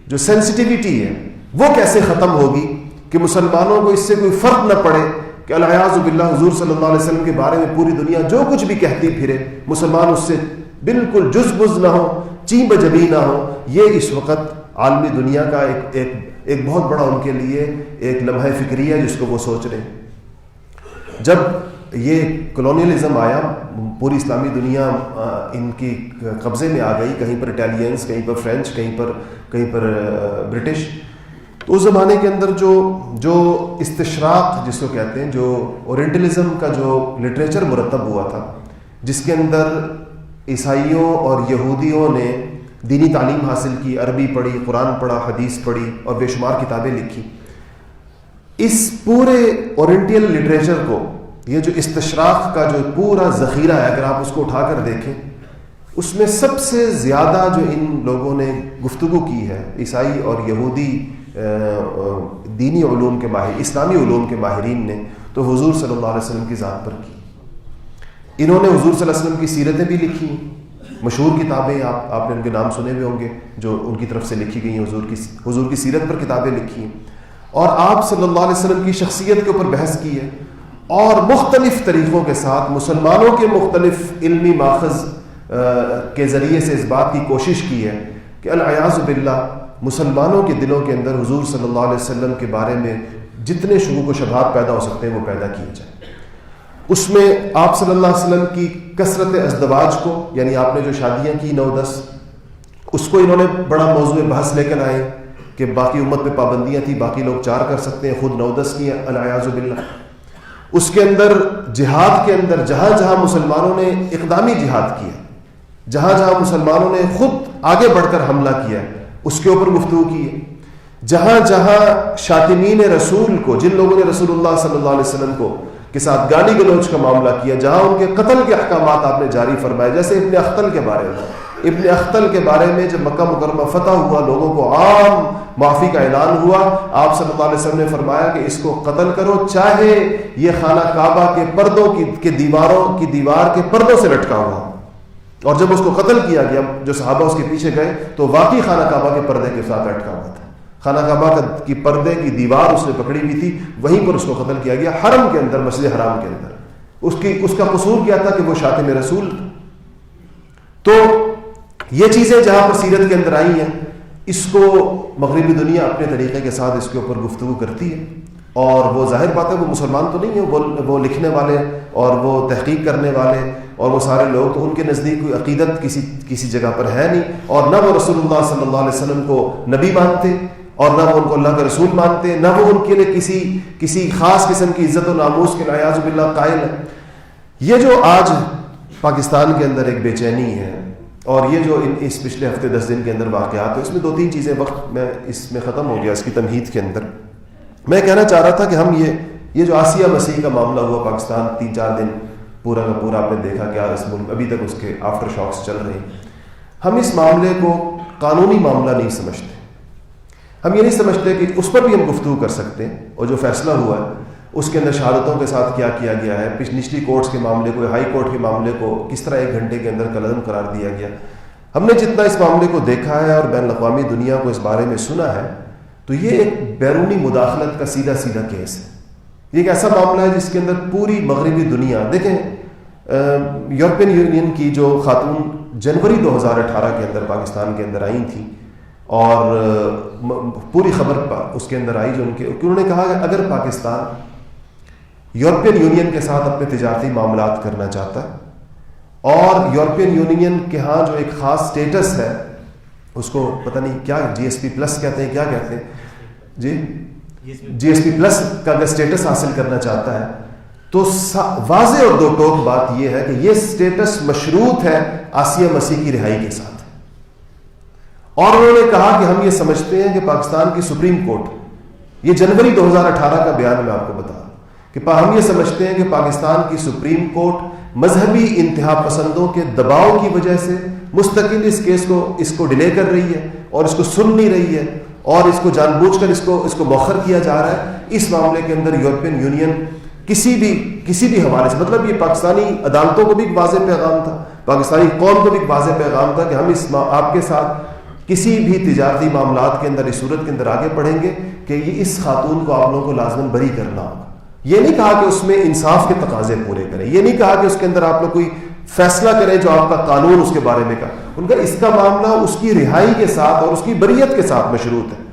جو سینسٹیوٹی ہے، وہ کیسے ختم ہوگی کہ مسلمانوں کو اس سے کوئی فرق نہ پڑے کہ العیاذ باللہ حضور صلی اللہ علیہ وسلم کے بارے میں پوری دنیا جو کچھ بھی کہتی پھرے، مسلمان اس سے بالکل جز بز نہ ہو، چین بجبی نہ ہو. یہ اس وقت عالمی دنیا کا ایک بہت بڑا ان کے لیے ایک لمحہ فکری ہے جس کو وہ سوچ رہے ہیں. جب یہ کلونیلزم آیا، پوری اسلامی دنیا ان کی قبضے میں آ گئی، کہیں پر اٹیلینس، کہیں پر فرینچ، کہیں پر برٹش. تو اس زمانے کے اندر جو استشراق جس کو کہتے ہیں، جو اورینٹلزم کا جو لٹریچر مرتب ہوا تھا، جس کے اندر عیسائیوں اور یہودیوں نے دینی تعلیم حاصل کی، عربی پڑھی، قرآن پڑھا، حدیث پڑھی اور بے شمار کتابیں لکھی. اس پورے اورینٹل لٹریچر کو یہ جو استشراق کا جو پورا ذخیرہ ہے، اگر آپ اس کو اٹھا کر دیکھیں، اس میں سب سے زیادہ جو ان لوگوں نے گفتگو کی ہے، عیسائی اور یہودی دینی علوم کے ماہر، اسلامی علوم کے ماہرین نے، تو حضور صلی اللہ علیہ وسلم کی ذات پر کی۔ انہوں نے حضور صلی اللہ علیہ وسلم کی سیرتیں بھی لکھی، مشہور کتابیں، آپ نے ان کے نام سنے ہوئے ہوں گے جو ان کی طرف سے لکھی گئی ہیں، حضور کی سیرت پر کتابیں لکھی ہیں، اور آپ صلی اللہ علیہ وسلم کی شخصیت کے اوپر بحث کی ہے، اور مختلف طریقوں کے ساتھ مسلمانوں کے مختلف علمی ماخذ کے ذریعے سے اس بات کی کوشش کی ہے کہ العیاذ باللہ مسلمانوں کے دلوں کے اندر حضور صلی اللہ علیہ وسلم کے بارے میں جتنے شکوک و شبہات پیدا ہو سکتے ہیں وہ پیدا کیے جائیں۔ اس میں آپ صلی اللہ علیہ وسلم کی کثرت ازدواج کو، یعنی آپ نے جو شادیاں کی 9-10، اس کو انہوں نے بڑا موضوع بحث لے کر آئے کہ باقی امت میں پابندیاں تھیں، باقی لوگ 4 کر سکتے ہیں، خود 9-10 کی العیاذ باللہ۔ اس کے اندر جہاد کے اندر جہاں جہاں مسلمانوں نے اقدامی جہاد کیا، جہاں جہاں مسلمانوں نے خود آگے بڑھ کر حملہ کیا، اس کے اوپر گفتگو کی ہے۔ جہاں جہاں شاتمین رسول کو، جن لوگوں نے رسول اللہ صلی اللہ علیہ وسلم کو کے ساتھ گالی گلوچ کا معاملہ کیا، جہاں ان کے قتل کے احکامات آپ نے جاری فرمائے، جیسے ابن اختل کے بارے میں، ابن اختل کے بارے میں جب مکہ مکرمہ فتح ہوا، لوگوں کو عام معافی کا اعلان ہوا، آپ صلی اللہ علیہ وسلم نے فرمایا کہ اس کو قتل کرو، چاہے یہ خانہ کعبہ کے پردوں کی دیوار کے پردوں سے لٹکا ہوا۔ اور جب اس کو قتل کیا گیا، جو صحابہ اس کے پیچھے گئے تو واقعی خانہ کعبہ کے پردے کے ساتھ لٹکا ہوا تھا، خانہ کعبہ کی پردے کی دیوار اس نے پکڑی ہوئی تھی، وہیں پر اس کو قتل کیا گیا، حرم کے اندر، مسجد حرام کے اندر۔ اس کا قصور کیا تھا کہ وہ شاتم رسول۔ تو یہ چیزیں جہاں پر سیرت کے اندر آئی ہیں، اس کو مغربی دنیا اپنے طریقے کے ساتھ اس کے اوپر گفتگو کرتی ہے، اور وہ ظاہر بات ہے وہ مسلمان تو نہیں ہے، وہ لکھنے والے اور وہ تحقیق کرنے والے اور وہ سارے لوگ، تو ان کے نزدیک کوئی عقیدت کسی جگہ پر ہے نہیں، اور نہ وہ رسول اللہ صلی اللہ علیہ وسلم کو نبی مانتے، اور نہ وہ ان کو اللہ کا رسول مانتے، نہ وہ ان کے لیے کسی خاص قسم کی عزت و ناموس کے نعوذ باللہ قائل ہے۔ یہ جو آج پاکستان کے اندر ایک بے چینی ہے، اور یہ جو اس پچھلے ہفتے 10 دن کے اندر واقعات ہیں، اس میں 2-3 چیزیں، وقت میں اس میں ختم ہو گیا اس کی تمہید کے اندر۔ میں کہنا چاہ رہا تھا کہ ہم یہ جو آسیہ مسیح کا معاملہ ہوا پاکستان، 3-4 دن پورا کا پورا آپ نے دیکھا کیا اس ملک ابھی تک اس کے آفٹر شاکس چل رہے ہیں۔ ہم اس معاملے کو قانونی معاملہ نہیں سمجھتے، ہم یہ نہیں سمجھتے کہ اس پر بھی ہم گفتگو کر سکتے ہیں، اور جو فیصلہ ہوا ہے اس کے اندر شہادتوں کے ساتھ کیا کیا گیا ہے، نچلی کورٹس کے معاملے کو، ہائی کورٹ کے معاملے کو کس طرح 1 گھنٹے کے اندر کالعدم قرار دیا گیا۔ ہم نے جتنا اس معاملے کو دیکھا ہے اور بین الاقوامی دنیا کو اس بارے میں سنا ہے، تو یہ ایک بیرونی مداخلت کا سیدھا کیس ہے۔ یہ ایک ایسا معاملہ ہے جس کے اندر پوری مغربی دنیا، دیکھیں یورپین یونین کی جو خاتون جنوری 2018 کے اندر پاکستان کے اندر آئی تھیں، اور پوری خبر اس کے اندر آئی جو انہوں نے کہا کہ اگر پاکستان یورپین یونین کے ساتھ اپنے تجارتی معاملات کرنا چاہتا ہے، اور یورپین یونین کے ہاں جو ایک خاص سٹیٹس ہے، اس کو پتہ نہیں کیا GSP+ کہتے ہیں، کیا کہتے ہیں جی، GSP+ کا اگر سٹیٹس حاصل کرنا چاہتا ہے، تو واضح اور 2 ٹوک بات یہ ہے کہ یہ سٹیٹس مشروط ہے آسیہ مسیح کی رہائی کے ساتھ۔ اور انہوں نے کہا کہ ہم یہ سمجھتے ہیں کہ پاکستان کی سپریم کورٹ، یہ جنوری 2018 کا بیان میں آپ کو بتا رہا ہوں، کہ ہم یہ سمجھتے ہیں کہ پاکستان کی سپریم کورٹ مذہبی انتہا پسندوں کے دباؤ کی وجہ سے مستقل اس کیس کو ڈیلے کر رہی ہے، اور اس کو سن نہیں رہی ہے، اور اس کو جان بوجھ کر اس کو مؤخر کیا جا رہا ہے۔ اس معاملے کے اندر یورپین یونین کسی بھی حوالے سے، مطلب یہ پاکستانی عدالتوں کو بھی ایک واضح پیغام تھا، پاکستانی قوم کو بھی ایک واضح پیغام تھا کہ ہم آپ کے ساتھ کسی بھی تجارتی معاملات کے اندر اس صورت کے اندر آگے بڑھیں گے کہ یہ اس خاتون کو آپ لوگوں کو لازماً بری کرنا ہوگا۔ یہ نہیں کہا کہ اس میں انصاف کے تقاضے پورے کریں، یہ نہیں کہا کہ اس کے اندر آپ لوگ کوئی فیصلہ کریں جو آپ کا قانون اس کے بارے میں کہا، ان کا اس کا معاملہ اس کی رہائی کے ساتھ اور اس کی بریت کے ساتھ مشروط ہے۔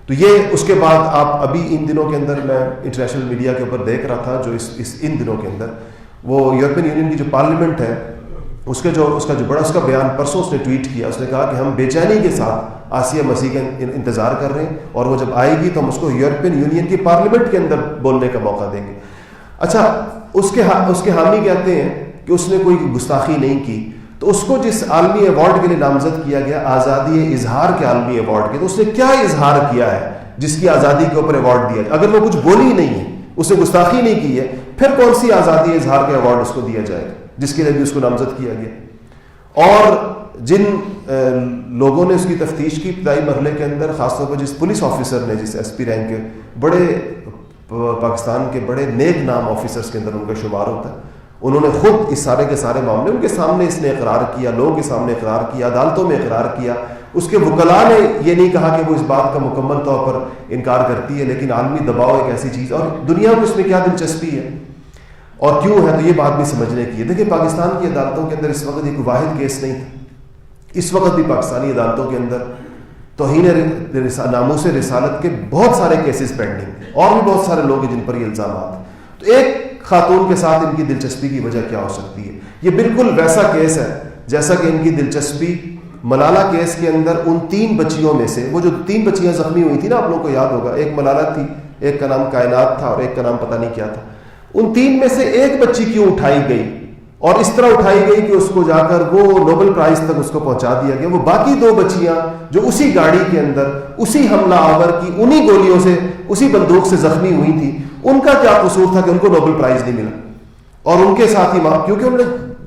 تو یہ اس کے بعد آپ ابھی ان دنوں کے اندر میں انٹرنیشنل میڈیا کے اوپر دیکھ رہا تھا، جو ان دنوں کے اندر وہ یورپین یونین کی جو پارلیمنٹ ہے، اس کا بیان پرسوں اس نے ٹویٹ کیا، اس نے کہا کہ ہم بے چینی کے ساتھ آسیہ مسیح کا انتظار کر رہے ہیں، اور وہ جب آئے گی تو ہم اس کو یورپین یونین کی پارلیمنٹ کے اندر بولنے کا موقع دیں گے۔ اچھا، اس کے حامی کہتے ہیں کہ اس نے کوئی گستاخی نہیں کی، تو اس کو جس عالمی ایوارڈ کے لیے نامزد کیا گیا، آزادی اظہار کے عالمی ایوارڈ کے، تو اس نے کیا اظہار کیا ہے جس کی آزادی کے اوپر ایوارڈ دیا؟ اگر وہ کچھ بولی نہیں ہے، اس نے گستاخی نہیں کی ہے، پھر کون سی آزادی اظہار کے ایوارڈ اس کو دیا جائے گا جس کے لیے بھی اس کو نامزد کیا گیا؟ اور جن لوگوں نے اس کی تفتیش کی ابتدائی مرحلے کے اندر، خاص طور پر جس پولیس آفیسر نے، جس ایس پی رینک کے بڑے پاکستان کے بڑے نیک نام آفیسرز کے اندر ان کا شمار ہوتا ہے، انہوں نے خود اس سارے کے سارے معاملے ان کے سامنے اس نے اقرار کیا، لوگوں کے سامنے اقرار کیا، عدالتوں میں اقرار کیا. اس کے وکلاء نے یہ نہیں کہا کہ وہ اس بات کا مکمل طور پر انکار کرتی ہے، لیکن عالمی دباؤ ایک ایسی چیز، اور دنیا کو اس میں کیا دلچسپی ہے اور کیوں ہے، تو یہ بات بھی سمجھنے کی ہے. دیکھیں پاکستان کی عدالتوں کے اندر اس وقت ایک واحد کیس نہیں تھا. اس وقت بھی پاکستانی عدالتوں کے اندر توہین ناموس رسالت کے بہت سارے کیسز پینڈنگ، اور بھی بہت سارے لوگ ہیں جن پر یہ الزامات ہیں. تو ایک خاتون کے ساتھ ان کی دلچسپی کی وجہ کیا ہو سکتی ہے؟ یہ بالکل ویسا کیس ہے جیسا کہ ان کی دلچسپی ملالہ کیس کے اندر ان 3 بچیوں میں سے، وہ جو 3 بچیاں زخمی ہوئی تھی نا، آپ لوگوں کو یاد ہوگا، ایک ملالہ تھی، ایک کا نام کائنات تھا اور ایک کا نام پتہ نہیں کیا تھا. ان 3 میں سے ایک بچی کیوں اٹھائی گئی اور اس طرح اٹھائی گئی کہ اس کو جا کر وہ نوبل پرائز تک اس کو پہنچا دیا گیا. وہ باقی 2 بچیاں جو اسی گاڑی کے اندر اسی حملہ آور کی انہی گولیوں سے اسی بندوق سے زخمی ہوئی تھی، ان کا کیا قصور تھا کہ ان کو نوبل پرائز نہیں ملا؟ اور ان کے ساتھ ہی کیونکہ انہوں نے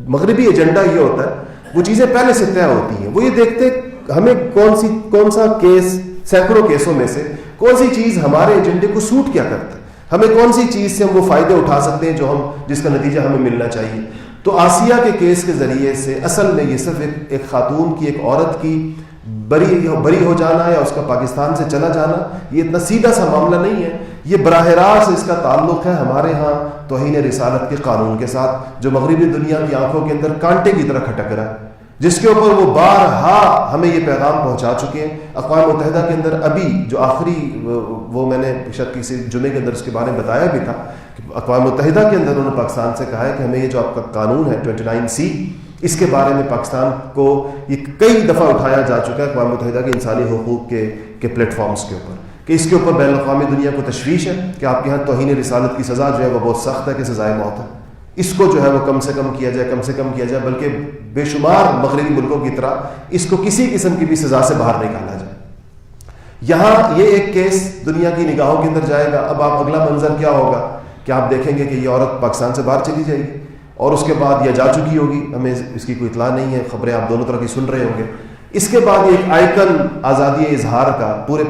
مغربی ایجنڈا یہ ہوتا ہے، وہ چیزیں پہلے سے طے ہوتی ہیں. وہ یہ دیکھتے ہمیں کون سا کیس سینکڑوں کیسوں میں سے کون سی چیز ہمارے ایجنڈے کو سوٹ کیا کرتا ہے، ہمیں کون سی چیز سے ہم وہ فائدے اٹھا سکتے ہیں جس کا نتیجہ ہمیں ملنا چاہیے. تو آسیہ کے کیس کے ذریعے سے اصل میں یہ صرف ایک خاتون کی، ایک عورت کی بری ہو جانا یا اس کا پاکستان سے چلا جانا، یہ اتنا سیدھا سا معاملہ نہیں ہے. یہ براہ راست اس کا تعلق ہے ہمارے ہاں توہین رسالت کے قانون کے ساتھ، جو مغربی دنیا کی آنکھوں کے اندر کانٹے کی طرح کھٹک رہا ہے، جس کے اوپر وہ بارہا ہمیں یہ پیغام پہنچا چکے ہیں. اقوام متحدہ کے اندر ابھی جو آخری وہ میں نے شاید کسی جمعے کے اندر اس کے بارے میں بتایا بھی تھا کہ اقوام متحدہ کے اندر انہوں نے پاکستان سے کہا ہے کہ ہمیں یہ جو آپ کا قانون ہے 29C، اس کے بارے میں پاکستان کو یہ کئی دفعہ اٹھایا جا چکا ہے اقوام متحدہ کے انسانی حقوق کے پلیٹ فارمز کے اوپر، کہ اس کے اوپر بین الاقوامی دنیا کو تشویش ہے کہ آپ کے یہاں توہین رسالت کی سزا جو ہے وہ بہت سخت ہے، کہ سزائے موت ہے. اس کو جو ہے وہ کم سے کم کیا جائے، بلکہ بے شمار مغربی ملکوں کی طرح اس کو کسی قسم کی بھی سزا سے باہر نکالا جائے. یہاں یہ ایک کیس دنیا کی نگاہوں کے اندر جائے گا. اب آپ اگلا منظر کیا ہوگا کہ آپ دیکھیں گے کہ یہ عورت پاکستان سے باہر چلی جائے گی، اور اس کے بعد یہ جا چکی ہوگی، ہمیں اس کی کوئی اطلاع نہیں ہے، خبریں آپ دونوں طرح کی سن رہے ہوں گے. اس کے بعد ایک آئیکن آزادی اظہار کا پورے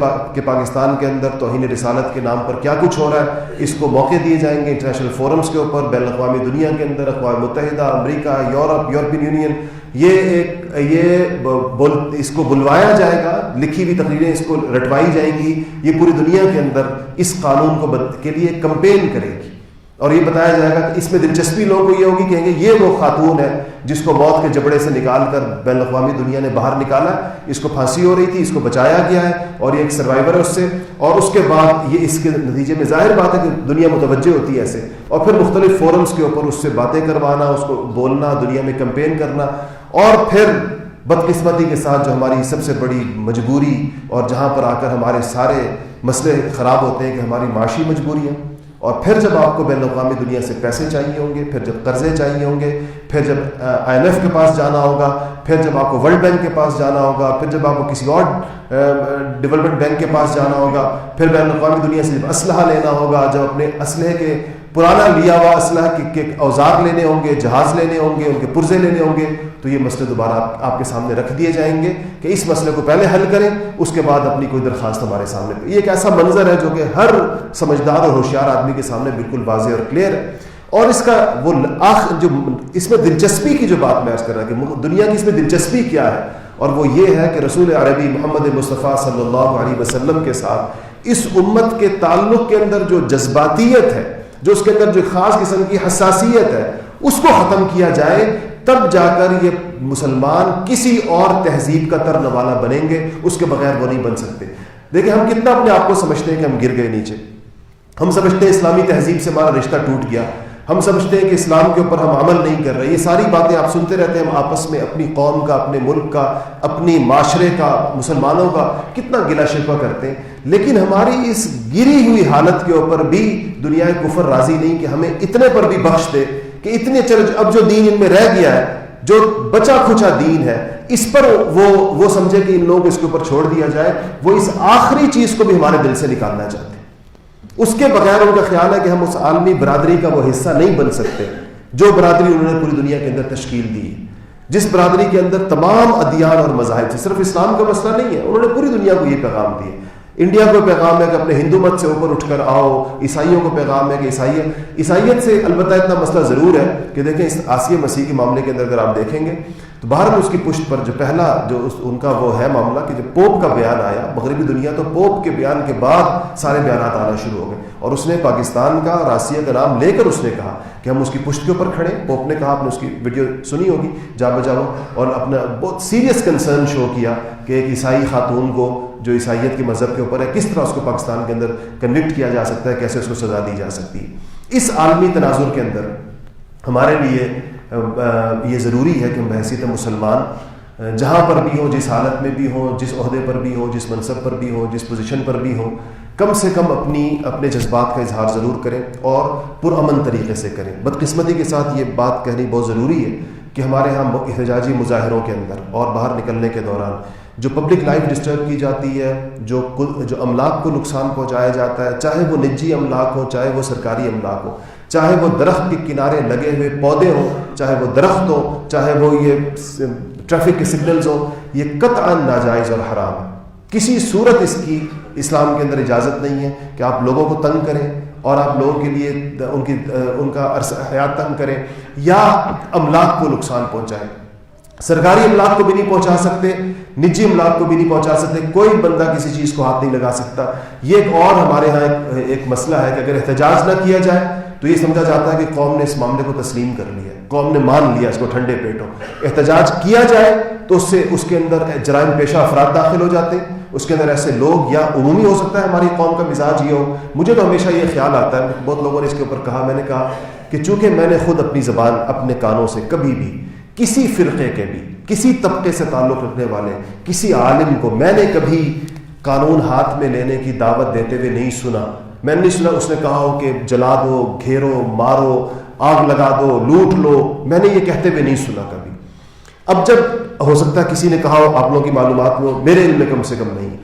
پاکستان کے اندر توہین رسالت کے نام پر کیا کچھ ہو رہا ہے، اس کو موقع دیے جائیں گے انٹرنیشنل فورمز کے اوپر، بین الاقوامی دنیا کے اندر، اقوام متحدہ، امریکہ، یورپین یونین، اس کو بلوایا جائے گا، لکھی ہوئی تقریریں اس کو رٹوائی جائیں گی. یہ پوری دنیا کے اندر اس قانون کے لیے کمپین کرے گی، اور یہ بتایا جائے گا کہ اس میں دلچسپی لوگوں کو یہ ہوگی، کہیں گے یہ وہ خاتون ہے جس کو موت کے جبڑے سے نکال کر بین الاقوامی دنیا نے باہر نکالا، اس کو پھانسی ہو رہی تھی، اس کو بچایا گیا ہے، اور یہ ایک سروائیور ہے اس سے. اور اس کے بعد یہ اس کے نتیجے میں ظاہر بات ہے کہ دنیا متوجہ ہوتی ہے ایسے، اور پھر مختلف فورمز کے اوپر اس سے باتیں کروانا، اس کو بولنا، دنیا میں کمپین کرنا. اور پھر بدقسمتی کے ساتھ جو ہماری سب سے بڑی مجبوری، اور جہاں پر آ کر ہمارے سارے مسئلے خراب ہوتے ہیں، کہ ہماری معاشی مجبوریاں. اور پھر جب آپ کو بین الاقوامی دنیا سے پیسے چاہیے ہوں گے، پھر جب قرضے چاہیے ہوں گے، پھر جب IMF کے پاس جانا ہوگا، پھر جب آپ کو ورلڈ بینک کے پاس جانا ہوگا، پھر جب آپ کو کسی اور ڈیولپمنٹ بینک کے پاس جانا ہوگا، پھر بین الاقوامی دنیا سے جب اسلحہ لینا ہوگا، جب اپنے اسلحے کے پرانا لیا ہوا اسلحہ کے اوزار لینے ہوں گے، جہاز لینے ہوں گے، ان کے پرزے لینے ہوں گے، تو یہ مسئلے دوبارہ آپ کے سامنے رکھ دیے جائیں گے کہ اس مسئلے کو پہلے حل کریں، اس کے بعد اپنی کوئی درخواست ہمارے سامنے. یہ ایک ایسا منظر ہے جو کہ ہر سمجھدار اور ہوشیار آدمی کے سامنے بالکل واضح اور کلیئر ہے. اور اس کا وہ جو اس میں دلچسپی کی جو بات میں عرض کر رہا کہ دنیا کی اس میں دلچسپی کیا ہے، اور وہ یہ ہے کہ رسول عربی محمد مصطفیٰ صلی اللہ علیہ وسلم کے ساتھ اس امت کے تعلق کے اندر جو جذباتیت ہے، جو اس کے اندر جو خاص قسم کی حساسیت ہے، اس کو ختم کیا جائے، تب جا کر یہ مسلمان کسی اور تہذیب کا ترنوالا بنیں گے. اس کے بغیر وہ نہیں بن سکتے. دیکھیں ہم کتنا اپنے آپ کو سمجھتے ہیں کہ ہم گر گئے نیچے، ہم سمجھتے ہیں اسلامی تہذیب سے ہمارا رشتہ ٹوٹ گیا، ہم سمجھتے ہیں کہ اسلام کے اوپر ہم عمل نہیں کر رہے. یہ ساری باتیں آپ سنتے رہتے ہیں. ہم آپس میں اپنی قوم کا، اپنے ملک کا، اپنی معاشرے کا، مسلمانوں کا کتنا گلہ شکوہ کرتے ہیں، لیکن ہماری اس گری ہوئی حالت کے اوپر بھی دنیا کفر راضی نہیں کہ ہمیں اتنے پر بھی بخش دے کہ اتنے چلو اب جو دین ان میں رہ گیا ہے، جو بچا کھچا دین ہے، اس پر وہ سمجھے کہ ان لوگوں کو اس کے اوپر چھوڑ دیا جائے. وہ اس آخری چیز کو بھی ہمارے دل سے نکالنا چاہتے ہیں. اس کے بغیر ان کا خیال ہے کہ ہم اس عالمی برادری کا وہ حصہ نہیں بن سکتے جو برادری انہوں نے پوری دنیا کے اندر تشکیل دی ہے، جس برادری کے اندر تمام ادیان اور مذاہب سے، صرف اسلام کا مسئلہ نہیں ہے، انہوں نے پوری دنیا کو یہ پیغام دیا۔ انڈیا کو پیغام ہے کہ اپنے ہندو مت سے اوپر اٹھ کر آؤ، عیسائیوں کو پیغام ہے کہ عیسائیت سے البتہ اتنا مسئلہ ضرور ہے کہ دیکھیں اس آسیہ مسیح کے معاملے کے اندر اگر آپ دیکھیں گے تو باہر میں اس کی پشت پر جو پہلا جو ان کا وہ ہے معاملہ کہ جب پوپ کا بیان آیا مغربی دنیا، تو پوپ کے بیان کے بعد سارے بیانات آنا شروع ہو گئے، اور اس نے پاکستان کا اور آسیہ کا نام لے کر اس نے کہا کہ ہم اس کی پشت کے اوپر کھڑے۔ پوپ نے کہا، آپ نے اس کی ویڈیو سنی ہوگی جا بجا، اور اپنا بہت سیریس کنسرن شو کیا کہ ایک عیسائی خاتون کو جو عیسائیت کے مذہب کے اوپر ہے کس طرح اس کو پاکستان کے اندر کنوکٹ کیا جا سکتا ہے، کیسے اس کو سزا دی جا سکتی ہے۔ اس عالمی تناظر کے اندر ہمارے لیے یہ ضروری ہے کہ ہم بحیثیت مسلمان جہاں پر بھی ہوں، جس حالت میں بھی ہوں، جس عہدے پر بھی ہوں، جس منصب پر بھی ہوں، جس پوزیشن پر بھی ہوں، کم سے کم اپنے جذبات کا اظہار ضرور کریں اور پرامن طریقے سے کریں۔ بدقسمتی کے ساتھ یہ بات کہنی بہت ضروری ہے کہ ہمارے ہاں احتجاجی مظاہروں کے اندر اور باہر نکلنے کے دوران جو پبلک لائف ڈسٹرب کی جاتی ہے، جو املاک کو نقصان پہنچایا جاتا ہے، چاہے وہ نجی املاک ہو، چاہے وہ سرکاری املاک ہو، چاہے وہ درخت کے کنارے لگے ہوئے پودے ہوں، چاہے وہ درخت ہوں، چاہے وہ یہ ٹریفک کے سگنلز ہوں، یہ قطعاً ناجائز اور حرام ہے۔ کسی صورت اس کی اسلام کے اندر اجازت نہیں ہے کہ آپ لوگوں کو تنگ کریں اور آپ لوگوں کے لیے ان کا عرصہ حیات تنگ کریں یا املاک کو نقصان پہنچائیں۔ سرکاری املاک کو بھی نہیں پہنچا سکتے، نجی املاک کو بھی نہیں پہنچا سکتے، کوئی بندہ کسی چیز کو ہاتھ نہیں لگا سکتا۔ یہ ایک اور ہمارے ہاں ایک مسئلہ ہے کہ اگر احتجاج نہ کیا جائے تو یہ سمجھا جاتا ہے کہ قوم نے اس معاملے کو تسلیم کر لیا، قوم نے مان لیا اس کو ٹھنڈے پیٹوں۔ احتجاج کیا جائے تو اس کے اندر جرائم پیشہ افراد داخل ہو جاتے ہیں، اس کے اندر ایسے لوگ، یا عمومی ہو سکتا ہے ہماری قوم کا مزاج یہ ہو۔ مجھے تو ہمیشہ یہ خیال آتا ہے، بہت لوگوں نے اس کے اوپر کہا، میں نے کہا کہ چونکہ میں نے خود اپنی زبان اپنے کانوں سے کبھی بھی کسی فرقے کے بھی، کسی طبقے سے تعلق رکھنے والے کسی عالم کو میں نے کبھی قانون ہاتھ میں لینے کی دعوت دیتے ہوئے نہیں سنا۔ میں نے نہیں سنا اس نے کہا ہو کہ جلا دو، گھیرو، مارو، آگ لگا دو، لوٹ لو، میں نے یہ کہتے ہوئے نہیں سنا کبھی۔ اب جب ہو سکتا ہے کسی نے کہا ہو، آپ لوگوں کی معلومات میں، میرے علم میں کم سے کم نہیں،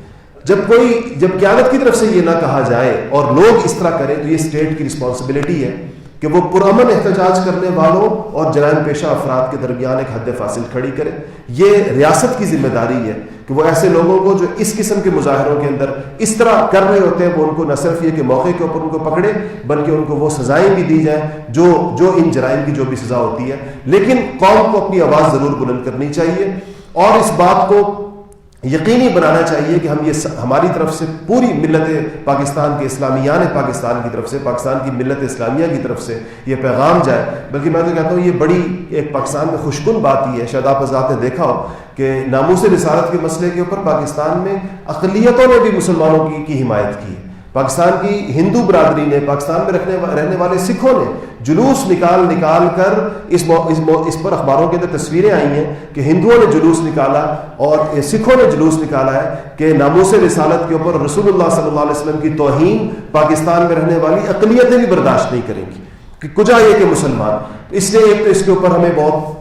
جب قیادت کی طرف سے یہ نہ کہا جائے اور لوگ اس طرح کریں تو یہ اسٹیٹ کی رسپانسبلٹی ہے کہ وہ پرامن احتجاج کرنے والوں اور جرائم پیشہ افراد کے درمیان ایک حد فاصل کھڑی کرے۔ یہ ریاست کی ذمہ داری ہے کہ وہ ایسے لوگوں کو جو اس قسم کے مظاہروں کے اندر اس طرح کر رہے ہوتے ہیں، وہ ان کو نہ صرف یہ کہ موقع کے اوپر ان کو پکڑے، بلکہ ان کو وہ سزائیں بھی دی جائیں جو ان جرائم کی جو بھی سزا ہوتی ہے۔ لیکن قوم کو اپنی آواز ضرور بلند کرنی چاہیے اور اس بات کو یقینی بنانا چاہیے کہ ہم یہ ہماری طرف سے پوری ملت پاکستان کے اسلامیان پاکستان کی طرف سے، پاکستان کی ملت اسلامیہ کی طرف سے یہ پیغام جائے۔ بلکہ میں تو کہتا ہوں یہ بڑی ایک پاکستان میں خوشکن بات ہی ہے، شاید آپ حضرات نے دیکھا ہو کہ ناموس رسالت کے مسئلے کے اوپر پاکستان میں اقلیتوں نے بھی مسلمانوں کی حمایت کی ہے۔ پاکستان کی ہندو برادری نے، پاکستان میں رہنے والے سکھوں نے جلوس نکال کر اس پر اخباروں کے اندر تصویریں آئی ہیں کہ ہندوؤں نے جلوس نکالا اور سکھوں نے جلوس نکالا ہے کہ ناموس رسالت کے اوپر رسول اللہ صلی اللہ علیہ وسلم کی توہین پاکستان میں رہنے والی اقلیتیں بھی برداشت نہیں کریں گی، کہ کجا یہ کہ مسلمان۔ اس لیے ایک تو اس کے اوپر ہمیں بہت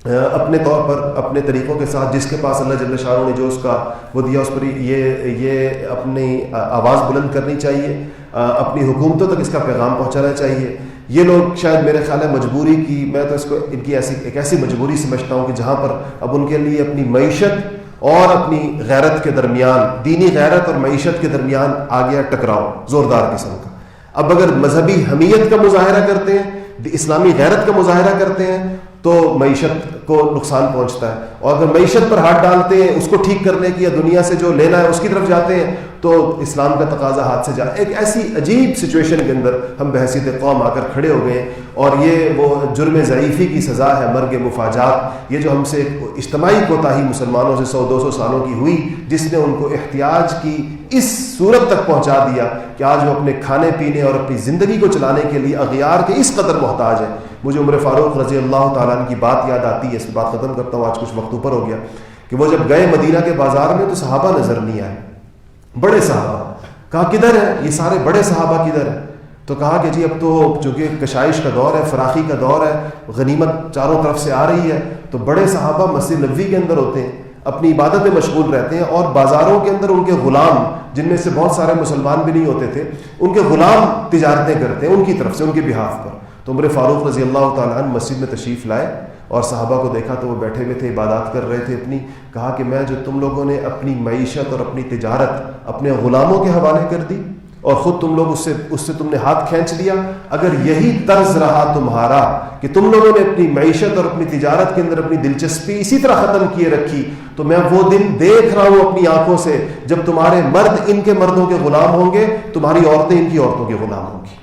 اپنے طور پر اپنے طریقوں کے ساتھ، جس کے پاس اللہ جل شانہ نے جو اس کا وہ دیا، اس پر یہ اپنی آواز بلند کرنی چاہیے، اپنی حکومتوں تک اس کا پیغام پہنچانا چاہیے۔ یہ لوگ شاید میرے خیال ہے مجبوری کی، میں تو اس کو ان کی ایک ایسی مجبوری سمجھتا ہوں کہ جہاں پر اب ان کے لیے اپنی معیشت اور اپنی غیرت کے درمیان، دینی غیرت اور معیشت کے درمیان آ گیا ٹکراؤ زوردار قسم کا۔ اب اگر مذہبی حمیت کا مظاہرہ کرتے ہیں، اسلامی غیرت کا مظاہرہ کرتے ہیں تو معیشت کو نقصان پہنچتا ہے، اور اگر معیشت پر ہاتھ ڈالتے ہیں، اس کو ٹھیک کرنے کی یا دنیا سے جو لینا ہے اس کی طرف جاتے ہیں تو اسلام کا تقاضا ہاتھ سے جائے۔ ایک ایسی عجیب سچویشن کے اندر ہم بحیثیت قوم آ کر کھڑے ہو گئے، اور یہ وہ جرم ضعیفی کی سزا ہے، مرگ مفاجات، یہ جو ہم سے اجتماعی کوتاہی مسلمانوں سے 100-200 سالوں کی ہوئی، جس نے ان کو احتیاج کی اس صورت تک پہنچا دیا کہ آج وہ اپنے کھانے پینے اور اپنی زندگی کو چلانے کے لیے اغیار کے اس قدر محتاج ہیں۔ مجھے عمر فاروق رضی اللہ تعالیٰ عنہ کی بات یاد آتی ہے، اس بات ختم کرتا ہوں، آج کچھ وقت اوپر ہو گیا، کہ وہ جب گئے مدینہ کے بازار میں تو صحابہ نظر نہیں آئے، بڑے صحابہ۔ کہا کدھر ہے یہ سارے بڑے صحابہ، کدھر ہے؟ تو کہا کہ جی اب تو چونکہ کشائش کا دور ہے، فراخی کا دور ہے، غنیمت چاروں طرف سے آ رہی ہے، تو بڑے صحابہ مسجد نبوی کے اندر ہوتے ہیں، اپنی عبادت میں مشغول رہتے ہیں، اور بازاروں کے اندر ان کے غلام، جن میں سے بہت سارے مسلمان بھی نہیں ہوتے تھے، ان کے غلام تجارتیں کرتے ہیں ان کی طرف سے، ان کے بہاف پر. تو عمر فاروق رضی اللہ تعالیٰ عنہ مسجد میں تشریف لائے اور صحابہ کو دیکھا تو وہ بیٹھے ہوئے تھے، عبادات کر رہے تھے اپنی. کہا کہ میں جو تم لوگوں نے اپنی معیشت اور اپنی تجارت اپنے غلاموں کے حوالے کر دی اور خود تم لوگ اس سے تم نے ہاتھ کھینچ لیا، اگر یہی طرز رہا تمہارا کہ تم لوگوں نے اپنی معیشت اور اپنی تجارت کے اندر اپنی دلچسپی اسی طرح ختم کیے رکھی، تو میں وہ دن دیکھ رہا ہوں اپنی آنکھوں سے جب تمہارے مرد ان کے مردوں کے غلام ہوں گے، تمہاری عورتیں ان کی عورتوں کے غلام ہوں گی.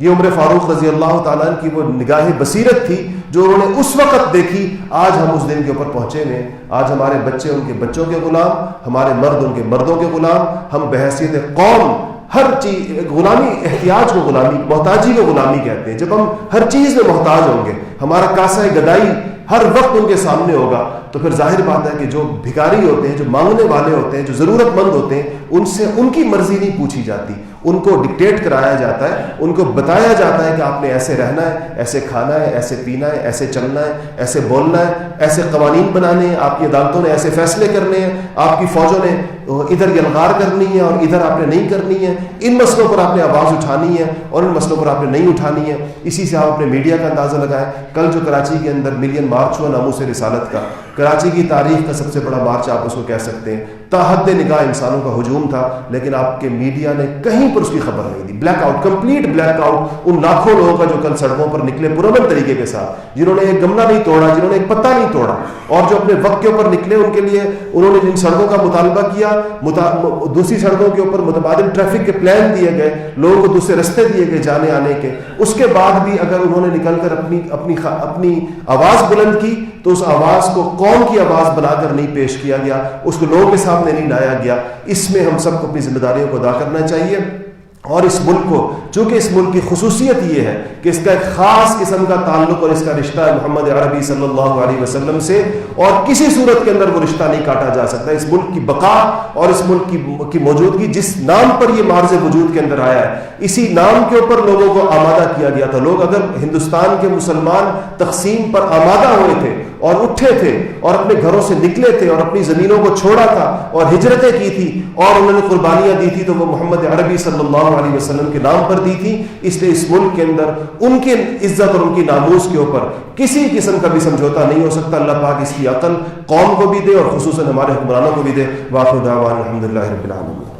یہ عمر فاروق رضی اللہ تعالیٰ عنہ کی وہ نگاہ بصیرت تھی جو انہوں نے اس وقت دیکھی. آج ہم اس دن کے اوپر پہنچے ہوئے، آج ہمارے بچے ان کے بچوں کے غلام، ہمارے مرد ان کے مردوں کے غلام. ہم بحیثیت قوم ہر چیز غلامی، احتیاج کو غلامی، محتاجی کو غلامی کہتے ہیں. جب ہم ہر چیز میں محتاج ہوں گے، ہمارا کاسہ گدائی ہر وقت ان کے سامنے ہوگا، تو پھر ظاہر بات ہے کہ جو بھکاری ہوتے ہیں، جو مانگنے والے ہوتے ہیں، جو ضرورت مند ہوتے ہیں، ان سے ان کی مرضی نہیں پوچھی جاتی، ان کو ڈکٹیٹ کرایا جاتا ہے، ان کو بتایا جاتا ہے کہ آپ نے ایسے رہنا ہے، ایسے کھانا ہے، ایسے پینا ہے، ایسے چلنا ہے، ایسے بولنا ہے، ایسے قوانین بنانے ہیں، آپ کی عدالتوں نے ایسے فیصلے کرنے ہیں، آپ کی فوجوں نے ادھر یلغار کرنی ہے اور ادھر آپ نے نہیں کرنی ہے، ان مسئلوں پر آپ نے آواز اٹھانی ہے اور ان مسئلوں پر آپ نے نہیں اٹھانی ہے. اسی سے آپ اپنے میڈیا کا اندازہ لگائیں. کل جو کراچی کے اندر ملین مارچ ہوا ناموس رسالت کا، کراچی کی تاریخ کا سب سے بڑا مارچ آپ اس کو کہہ سکتے ہیں. تاحد نگاہ انسانوں کا ہجوم تھا، لیکن آپ کے میڈیا نے کہیں پر اس کی خبر نہیں دی. Blackout, complete blackout ان لاکھوں لوگوں کا جو کل سڑکوں پر نکلے پرامن طریقے کے ساتھ، جنہوں نے ایک گملہ نہیں توڑا، جنہوں نے ایک پتا نہیں توڑا، اور جو اپنے وقت کے اوپر نکلے ان کے لیے انہوں نے جن سڑکوں کا مطالبہ کیا، دوسری سڑکوں کے اوپر متبادل ٹریفک کے پلان دیے گئے، لوگوں کو دوسرے رستے دیے گئے جانے آنے کے، اس کے بعد بھی اگر انہوں نے نکل کر اپنی آواز بلند کی تو اس آواز کو قوم کی آواز بنا کر نہیں پیش کیا گیا، اس کو لوگوں کے سامنے نہیں لایا گیا. اس میں ہم سب کو اپنی ذمہ داریوں کو ادا کرنا چاہیے. اور اس ملک کو، چونکہ اس ملک کی خصوصیت یہ ہے کہ اس کا ایک خاص قسم کا تعلق اور اس کا رشتہ ہے محمد عربی صلی اللہ علیہ وسلم سے، اور کسی صورت کے اندر وہ رشتہ نہیں کاٹا جا سکتا. اس ملک کی بقا اور اس ملک کی موجودگی، جس نام پر یہ معرض وجود کے اندر آیا ہے، اسی نام کے اوپر لوگوں کو آمادہ کیا گیا تھا. لوگ اگر ہندوستان کے مسلمان تقسیم پر آمادہ ہوئے تھے اور اٹھے تھے اور اپنے گھروں سے نکلے تھے اور اپنی زمینوں کو چھوڑا تھا اور ہجرتیں کی تھی اور انہوں نے قربانیاں دی تھی، تو وہ محمد عربی صلی اللہ علیہ وسلم کے نام پر دی تھی. اس لیے اس ملک کے اندر ان کی عزت اور ان کی ناموس کے اوپر کسی قسم کا بھی سمجھوتا نہیں ہو سکتا. اللہ پاک اس کی عقل قوم کو بھی دے اور خصوصاً ہمارے حکمرانوں کو بھی دے. وآخر دعوانا الحمدللہ رب العالمین.